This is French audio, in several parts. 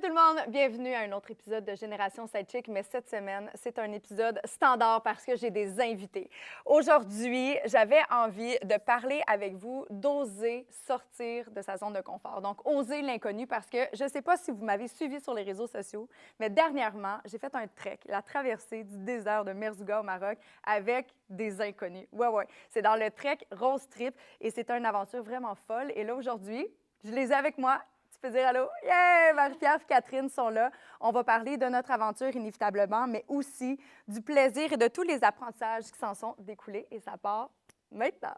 tout le monde, bienvenue à un autre épisode de Génération Sidechick, mais cette semaine, c'est un épisode standard parce que j'ai des invités. Aujourd'hui, j'avais envie de parler avec vous d'oser sortir de sa zone de confort. Donc, oser l'inconnu parce que je ne sais pas si vous m'avez suivi sur les réseaux sociaux, mais dernièrement, j'ai fait un trek, la traversée du désert de Merzouga au Maroc avec des inconnus. Ouais. C'est dans le trek Rose Trip et c'est une aventure vraiment folle. Et là, aujourd'hui, je les ai avec moi. Tu peux dire allô? Yeah! Marie-Pierre et Catherine sont là. On va parler de notre aventure inévitablement, mais aussi du plaisir et de tous les apprentissages qui s'en sont découlés. Et ça part maintenant.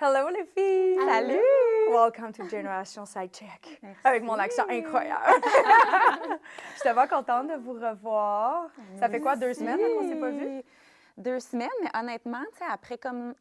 Hello les filles! Salut! Welcome to Génération Sidechick. Merci. Avec mon accent incroyable. Je suis tellement contente de vous revoir. Ça fait quoi, 2 semaines qu'on ne s'est pas vues? 2 semaines, mais honnêtement, tu sais, après comme,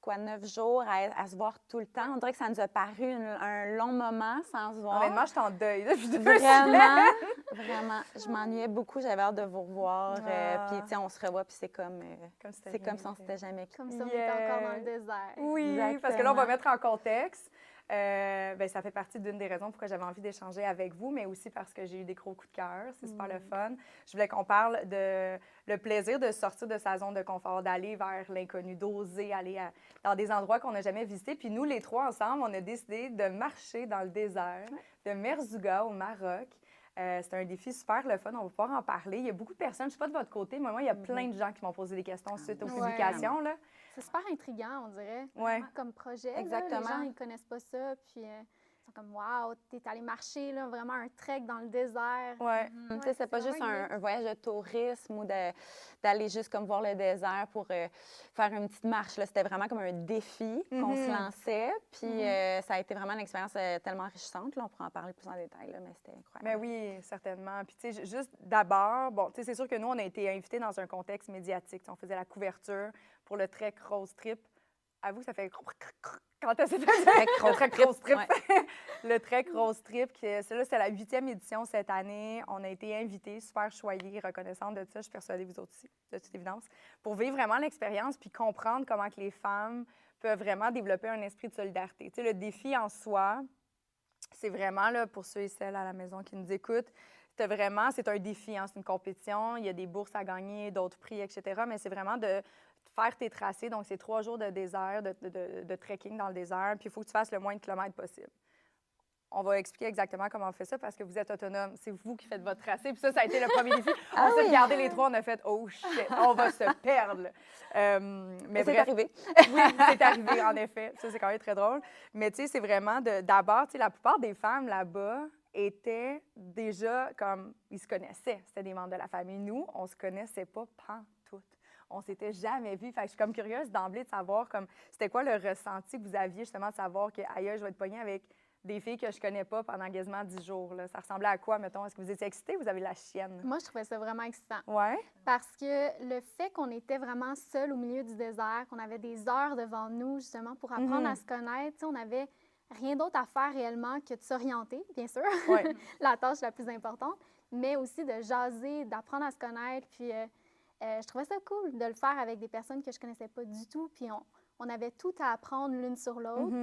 9 jours à se voir tout le temps, on dirait que ça nous a paru un long moment sans se voir. Honnêtement, je suis en deuil depuis 2 Vraiment, semaines. vraiment. Je m'ennuyais beaucoup, j'avais hâte de vous revoir. Ah. Puis, tu sais, on se revoit, puis c'est comme si on s'était jamais quittés. Comme si on était encore dans le désert. Oui, parce que là, on va mettre en contexte. Ça fait partie d'une des raisons pourquoi j'avais envie d'échanger avec vous, mais aussi parce que j'ai eu des gros coups de cœur. C'est super le fun. Je voulais qu'on parle de le plaisir de sortir de sa zone de confort, d'aller vers l'inconnu, d'oser aller dans des endroits qu'on n'a jamais visités. Puis nous, les trois ensemble, on a décidé de marcher dans le désert de Merzouga au Maroc. C'est un défi super le fun. On va pouvoir en parler. Il y a beaucoup de personnes, je ne sais pas de votre côté, mais moi, il y a plein de gens qui m'ont posé des questions suite aux publications. Là. C'est super intriguant, on dirait. Ouais. Vraiment comme projet. Exactement. Là, les gens, ils ne connaissent pas ça. Puis, ils sont comme, waouh, t'es allé marcher, là, vraiment un trek dans le désert. Ouais. Tu sais, c'est pas juste un voyage de tourisme ou d'aller juste comme voir le désert pour faire une petite marche. Là. C'était vraiment comme un défi qu'on se lançait. Puis ça a été vraiment une expérience tellement enrichissante. Là, on pourra en parler plus en détail, là, mais c'était incroyable. Mais oui, certainement. Puis, tu sais, juste d'abord, bon, tu sais, c'est sûr que nous, on a été invités dans un contexte médiatique. T'sais, on faisait la couverture pour le Trek Rose Trip. Avoue, ça fait quand t'as fait le Trek Rose Trip. Ouais. Le Trek Rose Trip, c'est la 8e édition cette année. On a été invités, super choyés, reconnaissante de ça. Je suis persuadée, vous autres aussi, de toute évidence, pour vivre vraiment l'expérience puis comprendre comment que les femmes peuvent vraiment développer un esprit de solidarité. Tu sais, le défi en soi, c'est vraiment, là, pour ceux et celles à la maison qui nous écoutent, c'est un défi, hein, c'est une compétition. Il y a des bourses à gagner, d'autres prix, etc. Mais c'est vraiment de faire tes tracés. Donc, c'est 3 jours de désert, de trekking dans le désert. Puis, il faut que tu fasses le moins de kilomètres possible. On va expliquer exactement comment on fait ça parce que vous êtes autonome. C'est vous qui faites votre tracé. Puis ça a été le premier défi. On s'est regardé les trois, on a fait « Oh shit, on va se perdre! » Mais c'est arrivé. Oui, c'est arrivé, en effet. Ça, c'est quand même très drôle. Mais tu sais, c'est vraiment d'abord, tu sais, la plupart des femmes là-bas étaient déjà comme, ils se connaissaient. C'était des membres de la famille. Nous, on se connaissait pas pantoute. On s'était jamais vus. Fait que je suis comme curieuse d'emblée de savoir comme c'était quoi le ressenti que vous aviez justement de savoir que aïe, je vais être pognée avec des filles que je connais pas pendant quasiment 10 jours. Là. Ça ressemblait à quoi, mettons? Est-ce que vous étiez excitée ou vous avez la chienne? Moi, je trouvais ça vraiment excitant. Ouais. Parce que le fait qu'on était vraiment seuls au milieu du désert, qu'on avait des heures devant nous, justement, pour apprendre à se connaître, tu sais, on n'avait rien d'autre à faire réellement que de s'orienter, bien sûr, Ouais. la tâche la plus importante, mais aussi de jaser, d'apprendre à se connaître. Puis, je trouvais ça cool de le faire avec des personnes que je connaissais pas du tout. Puis, on avait tout à apprendre l'une sur l'autre.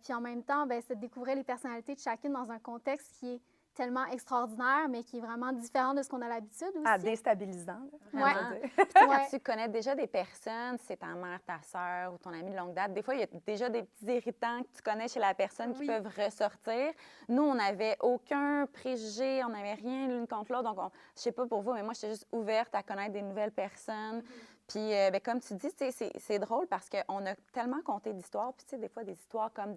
Puis en même temps, c'est de découvrir les personnalités de chacune dans un contexte qui est tellement extraordinaire, mais qui est vraiment différent de ce qu'on a l'habitude aussi. Ah, déstabilisant. Vraiment. Ouais. Puis, tu sais, quand tu connais déjà des personnes, c'est ta mère, ta sœur ou ton ami de longue date, des fois, il y a déjà des petits irritants que tu connais chez la personne qui peuvent ressortir. Nous, on n'avait aucun préjugé, on n'avait rien l'une contre l'autre. Donc, je sais pas pour vous, mais moi, j'étais juste ouverte à connaître des nouvelles personnes. Puis, comme tu dis, c'est drôle parce qu'on a tellement compté d'histoires. Puis, tu sais, des fois, des histoires comme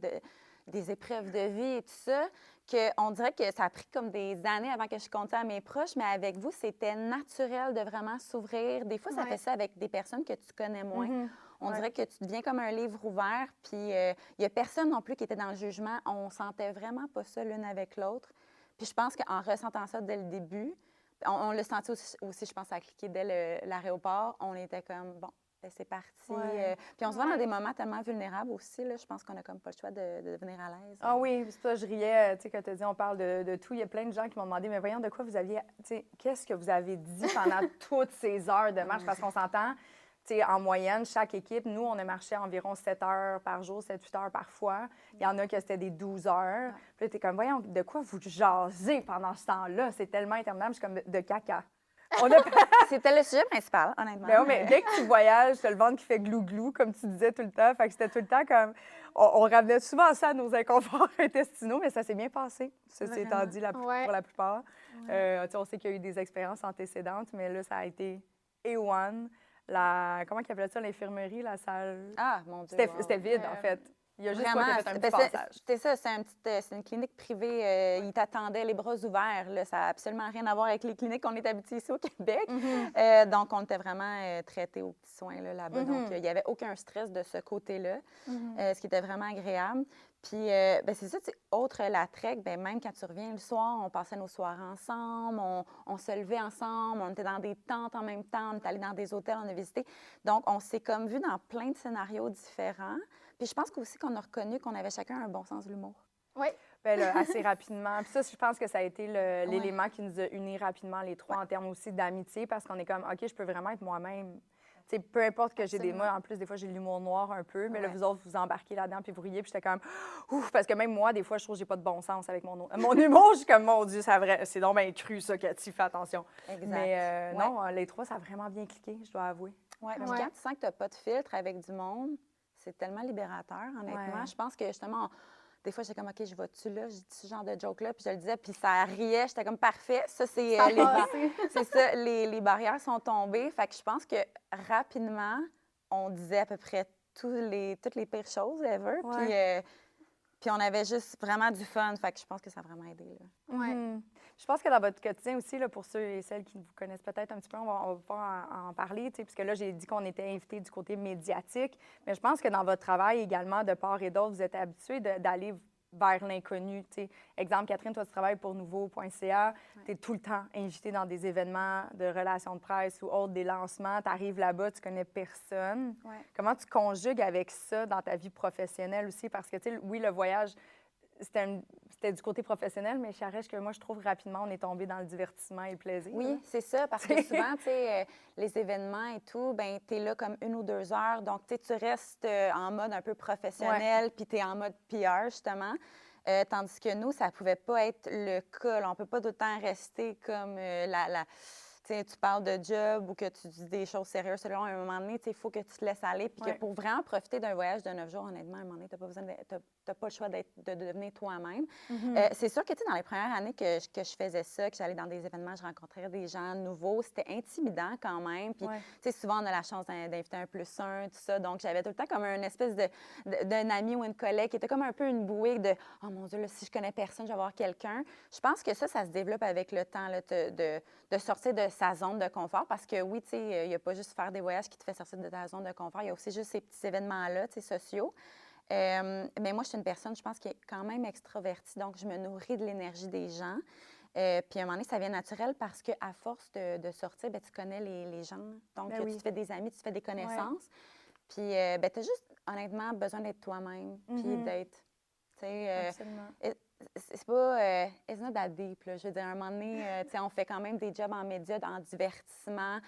des épreuves de vie et tout ça, qu'on dirait que ça a pris comme des années avant que je compte ça à mes proches, mais avec vous, c'était naturel de vraiment s'ouvrir. Des fois, ça fait ça avec des personnes que tu connais moins. On dirait que tu deviens comme un livre ouvert, puis il n'y a personne non plus qui était dans le jugement. On sentait vraiment pas ça l'une avec l'autre. Puis je pense qu'en ressentant ça dès le début, on l'a senti aussi, je pense, à cliquer dès l'aéroport, on était comme, bon, ben, c'est parti. Ouais. Puis on se voit dans des moments tellement vulnérables aussi. Là, je pense qu'on n'a comme pas le choix de devenir à l'aise. Ah oui, c'est pour ça que je riais, tu sais, quand tu as dit on parle de tout. Il y a plein de gens qui m'ont demandé, mais voyons, de quoi vous aviez, tu sais, qu'est-ce que vous avez dit pendant toutes ces heures de marche? Parce qu'on s'entend, tu sais, en moyenne, chaque équipe, nous, on a marché environ 7 heures par jour, 7-8 heures parfois. Il y en a que c'était des 12 heures. Puis là, tu es comme, voyons, de quoi vous jasez pendant ce temps-là? C'est tellement interminable, je suis comme de caca. On a C'était le sujet principal, honnêtement. Ben oui, mais dès que tu voyages, tu as le ventre qui fait glou-glou, comme tu disais tout le temps. Fait que c'était tout le temps comme. On ramenait souvent ça à nos inconforts intestinaux, mais ça s'est bien passé, ceci étant dit, pour la plupart. Tu sais, on sait qu'il y a eu des expériences antécédentes, mais là, ça a été A1. Comment ils appelaient ça, l'infirmerie, la salle? Ah, mon Dieu. C'était vide, en fait. Il y a juste Vraiment, toi qui as fait un petit passage. c'était ça, c'est une clinique privée. Ils t'attendaient les bras ouverts. Là, ça n'a absolument rien à voir avec les cliniques qu'on est habitués ici au Québec. Donc, on était vraiment traités aux petits soins là-bas. Donc, il n'y avait aucun stress de ce côté-là, ce qui était vraiment agréable. Puis, ben, c'est ça, autre la trek, ben, même quand tu reviens le soir, on passait nos soirées ensemble, on se levait ensemble, on était dans des tentes en même temps, on est allé dans des hôtels, on a visité. Donc, on s'est comme vu dans plein de scénarios différents. Puis je pense aussi qu'on a reconnu qu'on avait chacun un bon sens de l'humour. Oui. Bien, là, assez rapidement. Puis ça, je pense que ça a été l'élément qui nous a unis rapidement, les trois, en termes aussi d'amitié, parce qu'on est comme, OK, je peux vraiment être moi-même. Tu sais, peu importe que j'ai des... Moi, en plus, des fois, j'ai l'humour noir un peu, mais là, vous autres, vous embarquez là-dedans, puis vous riez, puis j'étais comme, ouf, parce que même moi, des fois, je trouve que j'ai pas de bon sens avec mon humour. Je suis comme, mon Dieu, c'est donc bien cru, ça, Cathy, fais attention. Exact. Mais non, les trois, ça a vraiment bien cliqué, je dois avouer. Oui, puis quand tu sens que tu n'as pas de filtre avec du monde, c'est tellement libérateur, honnêtement. Ouais. Je pense que, justement, des fois, j'étais comme, OK, je vais-tu là, j'ai dit ce genre de joke-là, puis je le disais, puis ça riait, j'étais comme, parfait, ça, c'est c'est ça, les barrières sont tombées. Fait que je pense que rapidement, on disait à peu près toutes les pires choses ever, puis on avait juste vraiment du fun. Fait que je pense que ça a vraiment aidé. Là. Ouais. Je pense que dans votre quotidien aussi, là, pour ceux et celles qui vous connaissent peut-être un petit peu, on va pouvoir en parler, puisque là, j'ai dit qu'on était invité du côté médiatique, mais je pense que dans votre travail également, de part et d'autre, vous êtes habitués d'aller vers l'inconnu. Exemple, Catherine, toi, tu travailles pour Nouveau.ca. Tu es tout le temps invitée dans des événements de relations de presse ou autres, des lancements. Tu arrives là-bas, tu connais personne. Ouais. Comment tu conjugues avec ça dans ta vie professionnelle aussi? Parce que, oui, le voyage, c'était du côté professionnel, mais Charèche, que moi, je trouve rapidement, on est tombé dans le divertissement et le plaisir. Oui, c'est ça, parce que souvent, tu sais, les événements et tout, ben tu es là comme 1 ou 2 heures. Donc, tu restes en mode un peu professionnel, puis tu es en mode PR, justement. Tandis que nous, ça ne pouvait pas être le cas. Là. On ne peut pas d'autant rester comme tu parles de job ou que tu dis des choses sérieuses. Là, à un moment donné, il faut que tu te laisses aller. Puis que pour vraiment profiter d'un voyage de 9 jours, honnêtement, à un moment donné, tu n'as pas le choix de devenir toi-même. C'est sûr que dans les premières années que je faisais ça, que j'allais dans des événements, je rencontrais des gens nouveaux, c'était intimidant quand même. Puis souvent, on a la chance d'inviter un +1, tout ça. Donc, j'avais tout le temps comme une espèce d'un ami ou une collègue qui était comme un peu une bouée de « Oh mon Dieu, là, si je connais personne, je vais voir quelqu'un. » Je pense que ça se développe avec le temps, là, de sortir de sa zone de confort. Parce que oui, tu sais, il n'y a pas juste faire des voyages qui te fait sortir de ta zone de confort. Il y a aussi juste ces petits événements-là, tu sais, sociaux. Mais moi, je suis une personne, je pense, qui est quand même extravertie. Donc, je me nourris de l'énergie des gens. Puis, à un moment donné, ça vient naturel parce qu'à force de sortir, bien, tu connais les gens. Donc, tu te fais des amis, tu te fais des connaissances. Puis, ben, tu as juste, honnêtement, besoin d'être toi-même. Puis, d'être, tu sais... Absolument. C'est pas... it's not that deep, là. Je veux dire, à un moment donné, tu sais, on fait quand même des jobs en médias, en divertissement.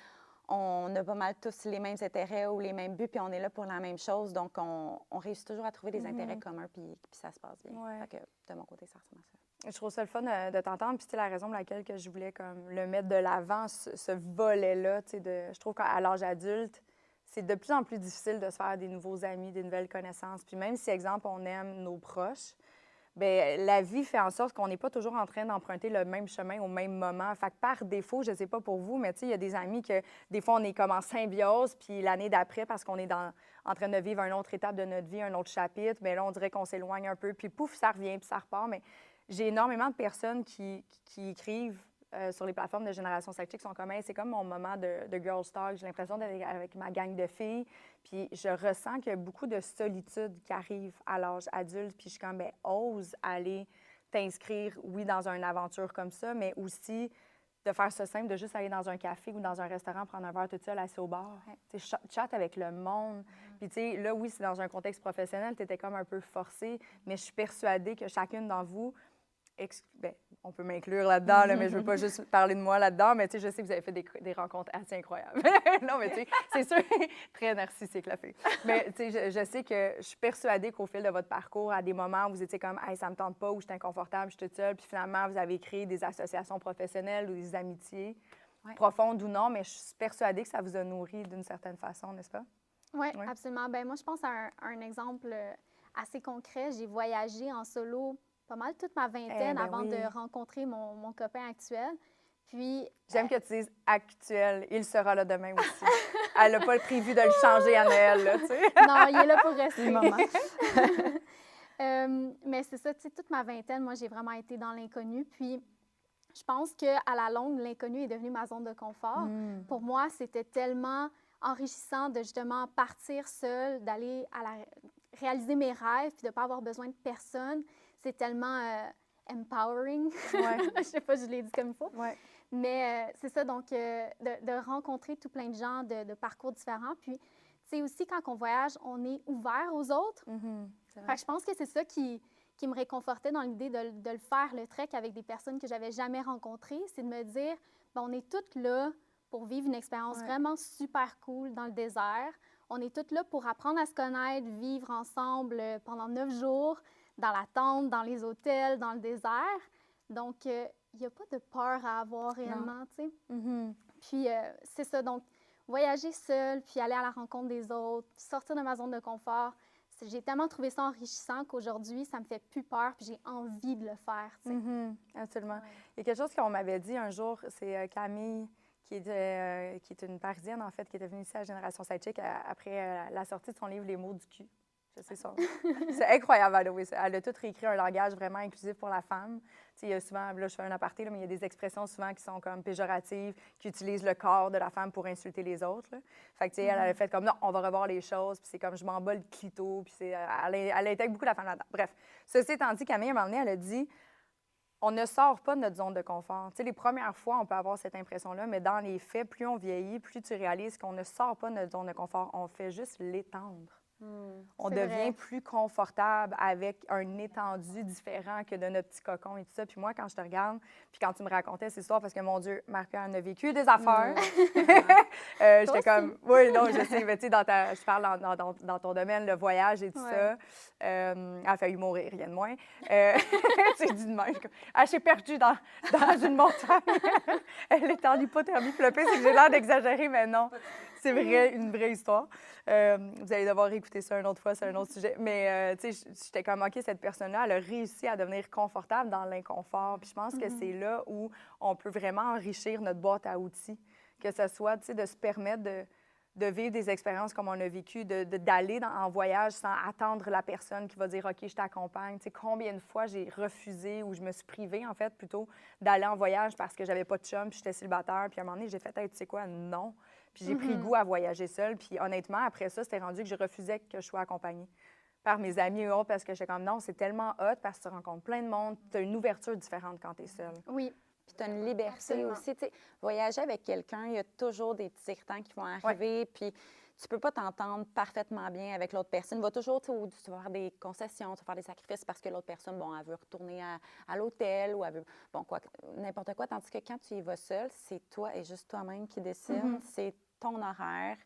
On a pas mal tous les mêmes intérêts ou les mêmes buts, puis on est là pour la même chose. Donc, on réussit toujours à trouver des intérêts communs, puis ça se passe bien. Fait que, de mon côté, ça ressemble à ça. Je trouve ça le fun de t'entendre. Puis, c'est la raison pour laquelle que je voulais comme, le mettre de l'avant, ce volet-là. Je trouve qu'à l'âge adulte, c'est de plus en plus difficile de se faire des nouveaux amis, des nouvelles connaissances. Puis même si, exemple, on aime nos proches, bien, la vie fait en sorte qu'on n'est pas toujours en train d'emprunter le même chemin au même moment. Fait que par défaut, je ne sais pas pour vous, mais tu sais, il y a des amis que des fois, on est comme en symbiose, puis l'année d'après, parce qu'on est en train de vivre une autre étape de notre vie, un autre chapitre, bien là, on dirait qu'on s'éloigne un peu, puis pouf, ça revient, puis ça repart. Mais j'ai énormément de personnes qui écrivent sur les plateformes de Génération Sacrée qui sont comme hey, c'est comme mon moment de Girl Talk. J'ai l'impression d'être avec ma gang de filles. Puis je ressens qu'il y a beaucoup de solitude qui arrive à l'âge adulte. Puis je suis comme, bien, ose aller t'inscrire, oui, dans une aventure comme ça, mais aussi de faire ça simple, de juste aller dans un café ou dans un restaurant, prendre un verre toute seule, assis au bar. Ouais. Tu sais, chat avec le monde. Puis, tu sais, là, oui, c'est dans un contexte professionnel, tu étais comme un peu forcée, mais je suis persuadée que chacune d'entre vous, ben, on peut m'inclure là-dedans, là, mais je veux pas juste parler de moi là-dedans, mais tu sais, je sais que vous avez fait des rencontres assez incroyables. Non, mais tu sais, c'est sûr, très narcissique, la fille. Mais tu sais, je sais que je suis persuadée qu'au fil de votre parcours, à des moments où vous étiez comme, hey, ça me tente pas, ou je suis inconfortable, je suis toute seule, puis finalement, vous avez créé des associations professionnelles ou des amitiés, Ouais. profondes ou non, mais je suis persuadée que ça vous a nourri d'une certaine façon, n'est-ce pas? Oui, Ouais. absolument. Ben moi, je pense à un exemple assez concret. J'ai voyagé en solo pas mal toute ma vingtaine ben avant oui. de rencontrer mon copain actuel. Puis, J'aime que tu dises actuel. Il sera là demain aussi. Elle n'a pas prévu de le changer à Noël, là, tu sais. non, il est là pour rester. Le moment. Mais c'est ça, tu sais, toute ma vingtaine, moi, j'ai vraiment été dans l'inconnu. Puis, je pense qu'à la longue, l'inconnu est devenu ma zone de confort. Pour moi, c'était tellement enrichissant de justement partir seule, d'aller réaliser mes rêves, puis de ne pas avoir besoin de personne. C'est tellement empowering. Ouais. Je sais pas si je l'ai dit comme il faut. Ouais. Mais c'est ça, donc de rencontrer tout plein de gens de parcours différents. Puis, tu sais, aussi, quand on voyage, on est ouvert aux autres. C'est Fait vrai. que je pense que c'est ça qui me réconfortait dans l'idée de le faire, le trek, avec des personnes que j'avais jamais rencontrées. C'est de me dire, ben, on est toutes là pour vivre une expérience Ouais. vraiment super cool dans le désert. On est toutes là pour apprendre à se connaître, vivre ensemble pendant 9 jours, dans la tente, dans les hôtels, dans le désert. Donc, il n'y a pas de peur à avoir réellement, tu sais. Puis, c'est ça. Donc, voyager seule, puis aller à la rencontre des autres, sortir de ma zone de confort, j'ai tellement trouvé ça enrichissant qu'aujourd'hui, ça me fait plus peur, puis j'ai envie de le faire, tu sais. Absolument. Ouais. Il y a quelque chose qu'on m'avait dit un jour, c'est Camille, qui est une Parisienne, en fait, qui était venue ici à Génération Sidechick après la sortie de son livre Les mots du cul. Je sais ça. C'est incroyable, elle a tout réécrit un langage vraiment inclusif pour la femme. Tu sais, il y a souvent, là, je fais un aparté, là, mais il y a des expressions souvent qui sont comme péjoratives, qui utilisent le corps de la femme pour insulter les autres, là. Fait que, tu sais, elle a fait comme, non, on va revoir les choses, puis c'est comme, je m'en bats le clito, puis elle intègre beaucoup la femme là-dedans. Bref, ceci étant dit, Camille, à un moment donné, elle a dit, on ne sort pas de notre zone de confort. Tu sais, les premières fois, on peut avoir cette impression-là, mais dans les faits, plus on vieillit, plus tu réalises qu'on ne sort pas de notre zone de confort, on fait juste l'étendre. On C'est devient vrai. plus confortable avec un étendu différent que de notre petit cocon et tout ça. Puis moi, quand je te regarde, puis quand tu me racontais cette histoire, parce que mon Dieu, Marc-Anne a vécu des affaires, j'étais aussi. comme, oui, non, je sais, mais tu sais, je parle dans ton domaine, le voyage et tout Ouais. ça. Elle a failli mourir, rien de moins. Tu dis de même, elle s'est perdue dans une montagne. Elle est en hypothermie. Puis le pire, c'est que j'ai l'air d'exagérer, mais non. C'est vrai, une vraie histoire. Vous allez devoir écouter ça une autre fois, c'est un autre sujet. Mais, tu sais, j'étais comme, OK, cette personne-là, elle a réussi à devenir confortable dans l'inconfort. Puis je pense que c'est là où on peut vraiment enrichir notre boîte à outils. Que ce soit, tu sais, de se permettre de vivre des expériences comme on a vécu, d'aller en voyage sans attendre la personne qui va dire, OK, je t'accompagne. Tu sais, combien de fois j'ai refusé ou je me suis privée, en fait, plutôt d'aller en voyage parce que j'avais pas de chum puis j'étais célibataire. Puis à un moment donné, j'ai fait, hey, tu sais quoi, non. Puis j'ai pris goût à voyager seule. Puis honnêtement, après ça, c'était rendu que je refusais que je sois accompagnée par mes amis et autres parce que j'étais comme, non, c'est tellement hot parce que tu rencontres plein de monde. Tu as une ouverture différente quand tu es seule. Oui. Puis tu as une liberté Absolument. aussi. Tu sais, voyager avec quelqu'un, il y a toujours des petits irritants qui vont arriver. Puis tu peux pas t'entendre parfaitement bien avec l'autre personne. Il va toujours, tu vas faire des concessions, tu vas faire des sacrifices parce que l'autre personne, bon, elle veut retourner à l'hôtel ou elle veut, bon, quoi, n'importe quoi. Tandis que quand tu y vas seul, c'est toi et juste toi-même qui décide. C'est ton horaire.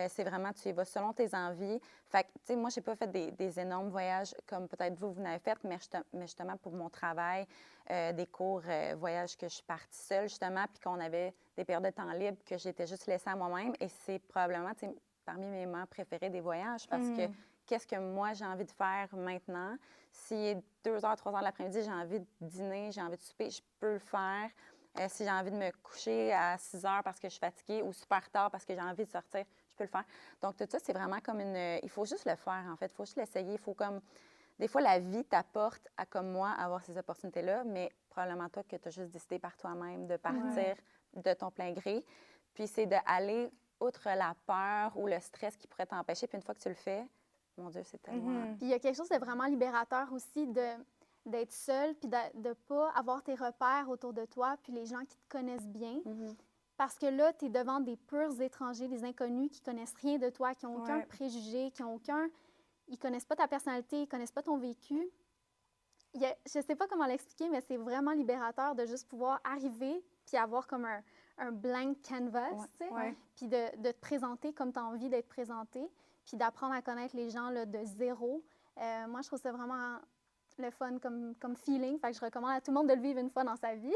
C'est vraiment, tu y vas selon tes envies. Fait que, tu sais, moi, j'ai pas fait des énormes voyages comme peut-être vous n'avez fait, mais justement pour mon travail, des cours voyages que je suis partie seule, justement, puis qu'on avait des périodes de temps libre que j'étais juste laissée à moi-même. Et c'est probablement, tu sais, parmi mes moments préférés des voyages parce que qu'est-ce que moi, j'ai envie de faire maintenant? Si 2 heures, 3 heures de l'après-midi, j'ai envie de dîner, j'ai envie de souper, je peux le faire. Si j'ai envie de me coucher à 6 heures parce que je suis fatiguée ou super tard parce que j'ai envie de sortir, je peux le faire. Donc, tout ça, c'est vraiment comme il faut juste le faire, en fait. Il faut juste l'essayer. Il faut comme... Des fois, la vie t'apporte à, comme moi, avoir ces opportunités-là, mais probablement toi que tu as juste décidé par toi-même de partir de ton plein gré. Puis, c'est d'aller outre la peur ou le stress qui pourrait t'empêcher. Puis, une fois que tu le fais, mon Dieu, c'est tellement... Puis il y a quelque chose de vraiment libérateur aussi de d'être seule, puis de ne pas avoir tes repères autour de toi, puis les gens qui te connaissent bien. Parce que là, tu es devant des purs étrangers, des inconnus qui connaissent rien de toi, qui n'ont aucun préjugé, qui ont aucun... Ils connaissent pas ta personnalité, ils connaissent pas ton vécu. Je sais pas comment l'expliquer, mais c'est vraiment libérateur de juste pouvoir arriver puis avoir comme un blank canvas, tu sais, puis de te présenter comme tu as envie d'être présenté, puis d'apprendre à connaître les gens là, de zéro. Moi, je trouve ça vraiment le fun comme feeling. Fait que je recommande à tout le monde de le vivre une fois dans sa vie.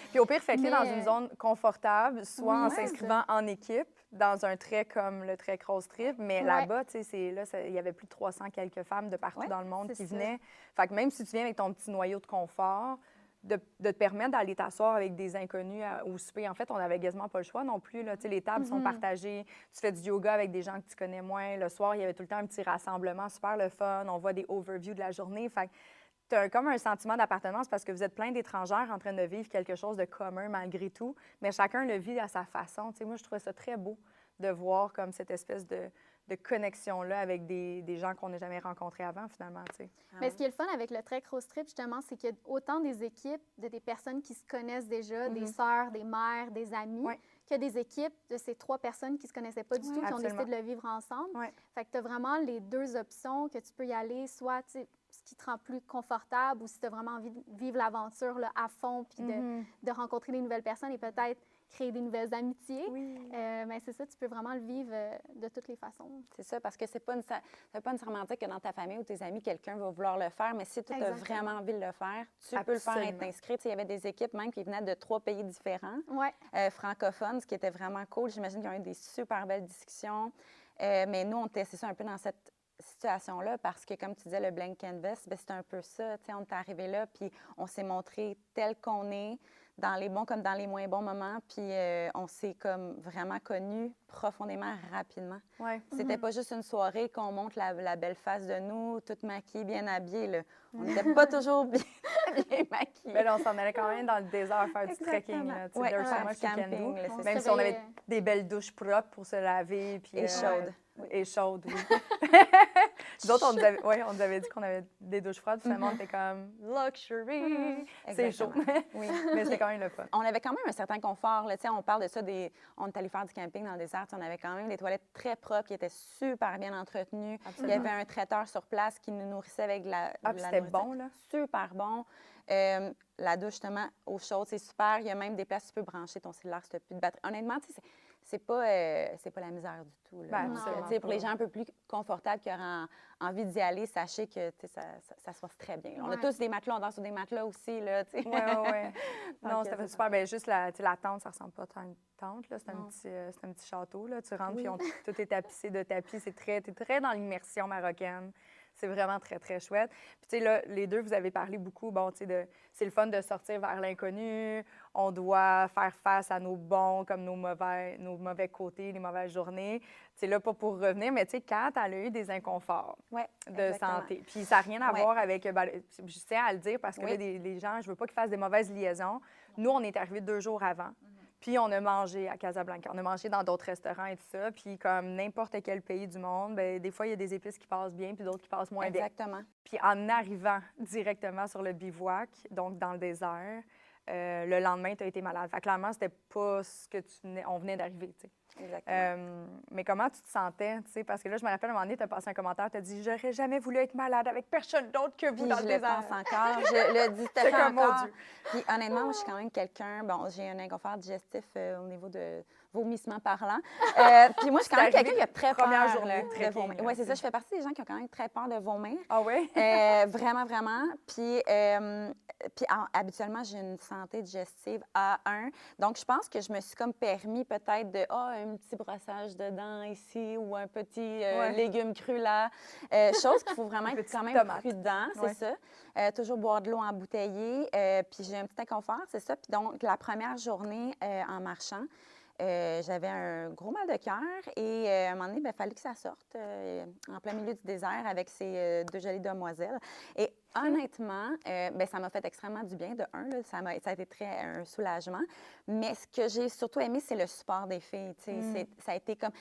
Puis au pire, faites-le dans une zone confortable, soit en s'inscrivant en équipe, dans un trait comme le Trek Rose Trip, mais là-bas, tu sais, il y avait plus de 300 quelques femmes de partout dans le monde qui venaient. Fait que même si tu viens avec ton petit noyau de confort, de te permettre d'aller t'asseoir avec des inconnus au souper. En fait, on n'avait quasiment pas le choix non plus. Là. Les tables sont partagées. Tu fais du yoga avec des gens que tu connais moins. Le soir, il y avait tout le temps un petit rassemblement super le fun. On voit des overviews de la journée. Fait que tu as comme un sentiment d'appartenance parce que vous êtes plein d'étrangères en train de vivre quelque chose de commun malgré tout. Mais chacun le vit à sa façon. Moi, je trouvais ça très beau de voir comme cette espèce de connexion-là avec des gens qu'on n'a jamais rencontrés avant, finalement. Mais ce qui est le fun avec le Trek Rose Trip, justement, c'est qu'il y a autant des équipes de des personnes qui se connaissent déjà, des sœurs, des mères, des amis, que des équipes de ces 3 personnes qui ne se connaissaient pas du tout, qui ont décidé de le vivre ensemble. Fait que tu as vraiment les 2 options que tu peux y aller, soit ce qui te rend plus confortable ou si tu as vraiment envie de vivre l'aventure à fond puis de rencontrer des nouvelles personnes et peut-être créer des nouvelles amitiés. Mais c'est ça, tu peux vraiment le vivre de toutes les façons. C'est ça, parce que ça veut pas nécessairement dire que dans ta famille ou tes amis, quelqu'un va vouloir le faire, mais si tu as vraiment envie de le faire, tu peux le faire et t'inscrire. Il y avait des équipes même qui venaient de 3 pays différents, francophones, ce qui était vraiment cool. J'imagine qu'ils ont eu des super belles discussions. Mais nous, on testait ça un peu dans cette situation-là parce que, comme tu disais, le blank canvas, c'est un peu ça. On est arrivé là, puis on s'est montré tel qu'on est, dans les bons comme dans les moins bons moments, puis on s'est comme vraiment connus profondément rapidement. C'était pas juste une soirée qu'on montre la belle face de nous, toute maquillée, bien habillée. Là. On n'était pas toujours bien maquillée. Mais là, on s'en allait quand même dans le désert faire du trekking. Là, there's so much you can do. Même si on avait des belles douches propres pour se laver. Puis, et chaudes. Et chaudes, oui. Nous autres, on nous avait dit qu'on avait des douches froides. Finalement, on était comme luxury. C'est chaud. Mais c'était quand même le fun. On avait quand même un certain confort. Là. On parle de ça, on est allé faire du camping dans le désert. On avait quand même des toilettes très propres qui étaient super bien entretenues. Il y avait un traiteur sur place qui nous nourrissait avec de la c'était bon, là? Super bon. La douche, justement, eau chaude, c'est super. Il y a même des places où tu peux brancher ton cellulaire si tu n'as plus de batterie. Honnêtement, c'est pas la misère du tout. Là. Pour les gens un peu plus confortables qui auraient envie d'y aller, sachez que ça se passe très bien. On a tous des matelas, on dort sur des matelas aussi. Oui. Non, c'était super. Bien, juste la tente, ça ressemble pas à une tente. C'est un petit château. Là. Tu rentres, puis tout est tapissé de tapis. T'es très dans l'immersion marocaine. C'est vraiment très, très chouette. Puis, tu sais, là, les deux, vous avez parlé beaucoup, bon, tu sais, c'est le fun de sortir vers l'inconnu. On doit faire face à nos bons comme nos mauvais côtés, les mauvaises journées. Tu sais, là, pas pour revenir, mais tu sais, Kat, elle a eu des inconforts de santé. Puis, ça n'a rien à voir avec, je tiens à le dire parce que là, les gens, je veux pas qu'ils fassent des mauvaises liaisons. Nous, on est arrivés 2 jours avant. Puis, on a mangé à Casablanca. On a mangé dans d'autres restaurants et tout ça. Puis, comme n'importe quel pays du monde, bien, des fois, il y a des épices qui passent bien puis d'autres qui passent moins bien. Exactement. Puis, en arrivant directement sur le bivouac, donc dans le désert, le lendemain, tu as été malade. Fait que clairement, c'était pas ce que on venait d'arriver, tu sais. Exactement. Mais comment tu te sentais, tu sais? Parce que là, je me rappelle, à un moment donné, tu as passé un commentaire, tu as dit « J'aurais jamais voulu être malade avec personne d'autre que vous dans le désert. » Je le pense encore. Je le dis tellement comme, encore. mon Dieu. Puis honnêtement, moi, je suis quand même quelqu'un... Bon, j'ai un inconfort digestif au niveau de vomissement parlant. Puis moi, je suis quand même quelqu'un qui a très peur de vomir. Oui, c'est ça. Je fais partie des gens qui ont quand même très peur de vomir. Ah oui? Vraiment, vraiment. Puis habituellement, j'ai une santé digestive A1. Donc, je pense que je me suis comme permis peut-être de un petit brossage de dents ici ou un petit légume cru là. Chose qu'il faut vraiment être quand même prudent, c'est ça. Toujours boire de l'eau embouteillée. Puis j'ai un petit inconfort, c'est ça. Puis donc, la première journée en marchant, j'avais un gros mal de cœur et à un moment donné, il fallait que ça sorte en plein milieu du désert avec ces 2 jolies demoiselles. Et honnêtement, ça m'a fait extrêmement du bien. De un, là, ça a été un soulagement. Mais ce que j'ai surtout aimé, c'est le support des filles. Ça a été comme...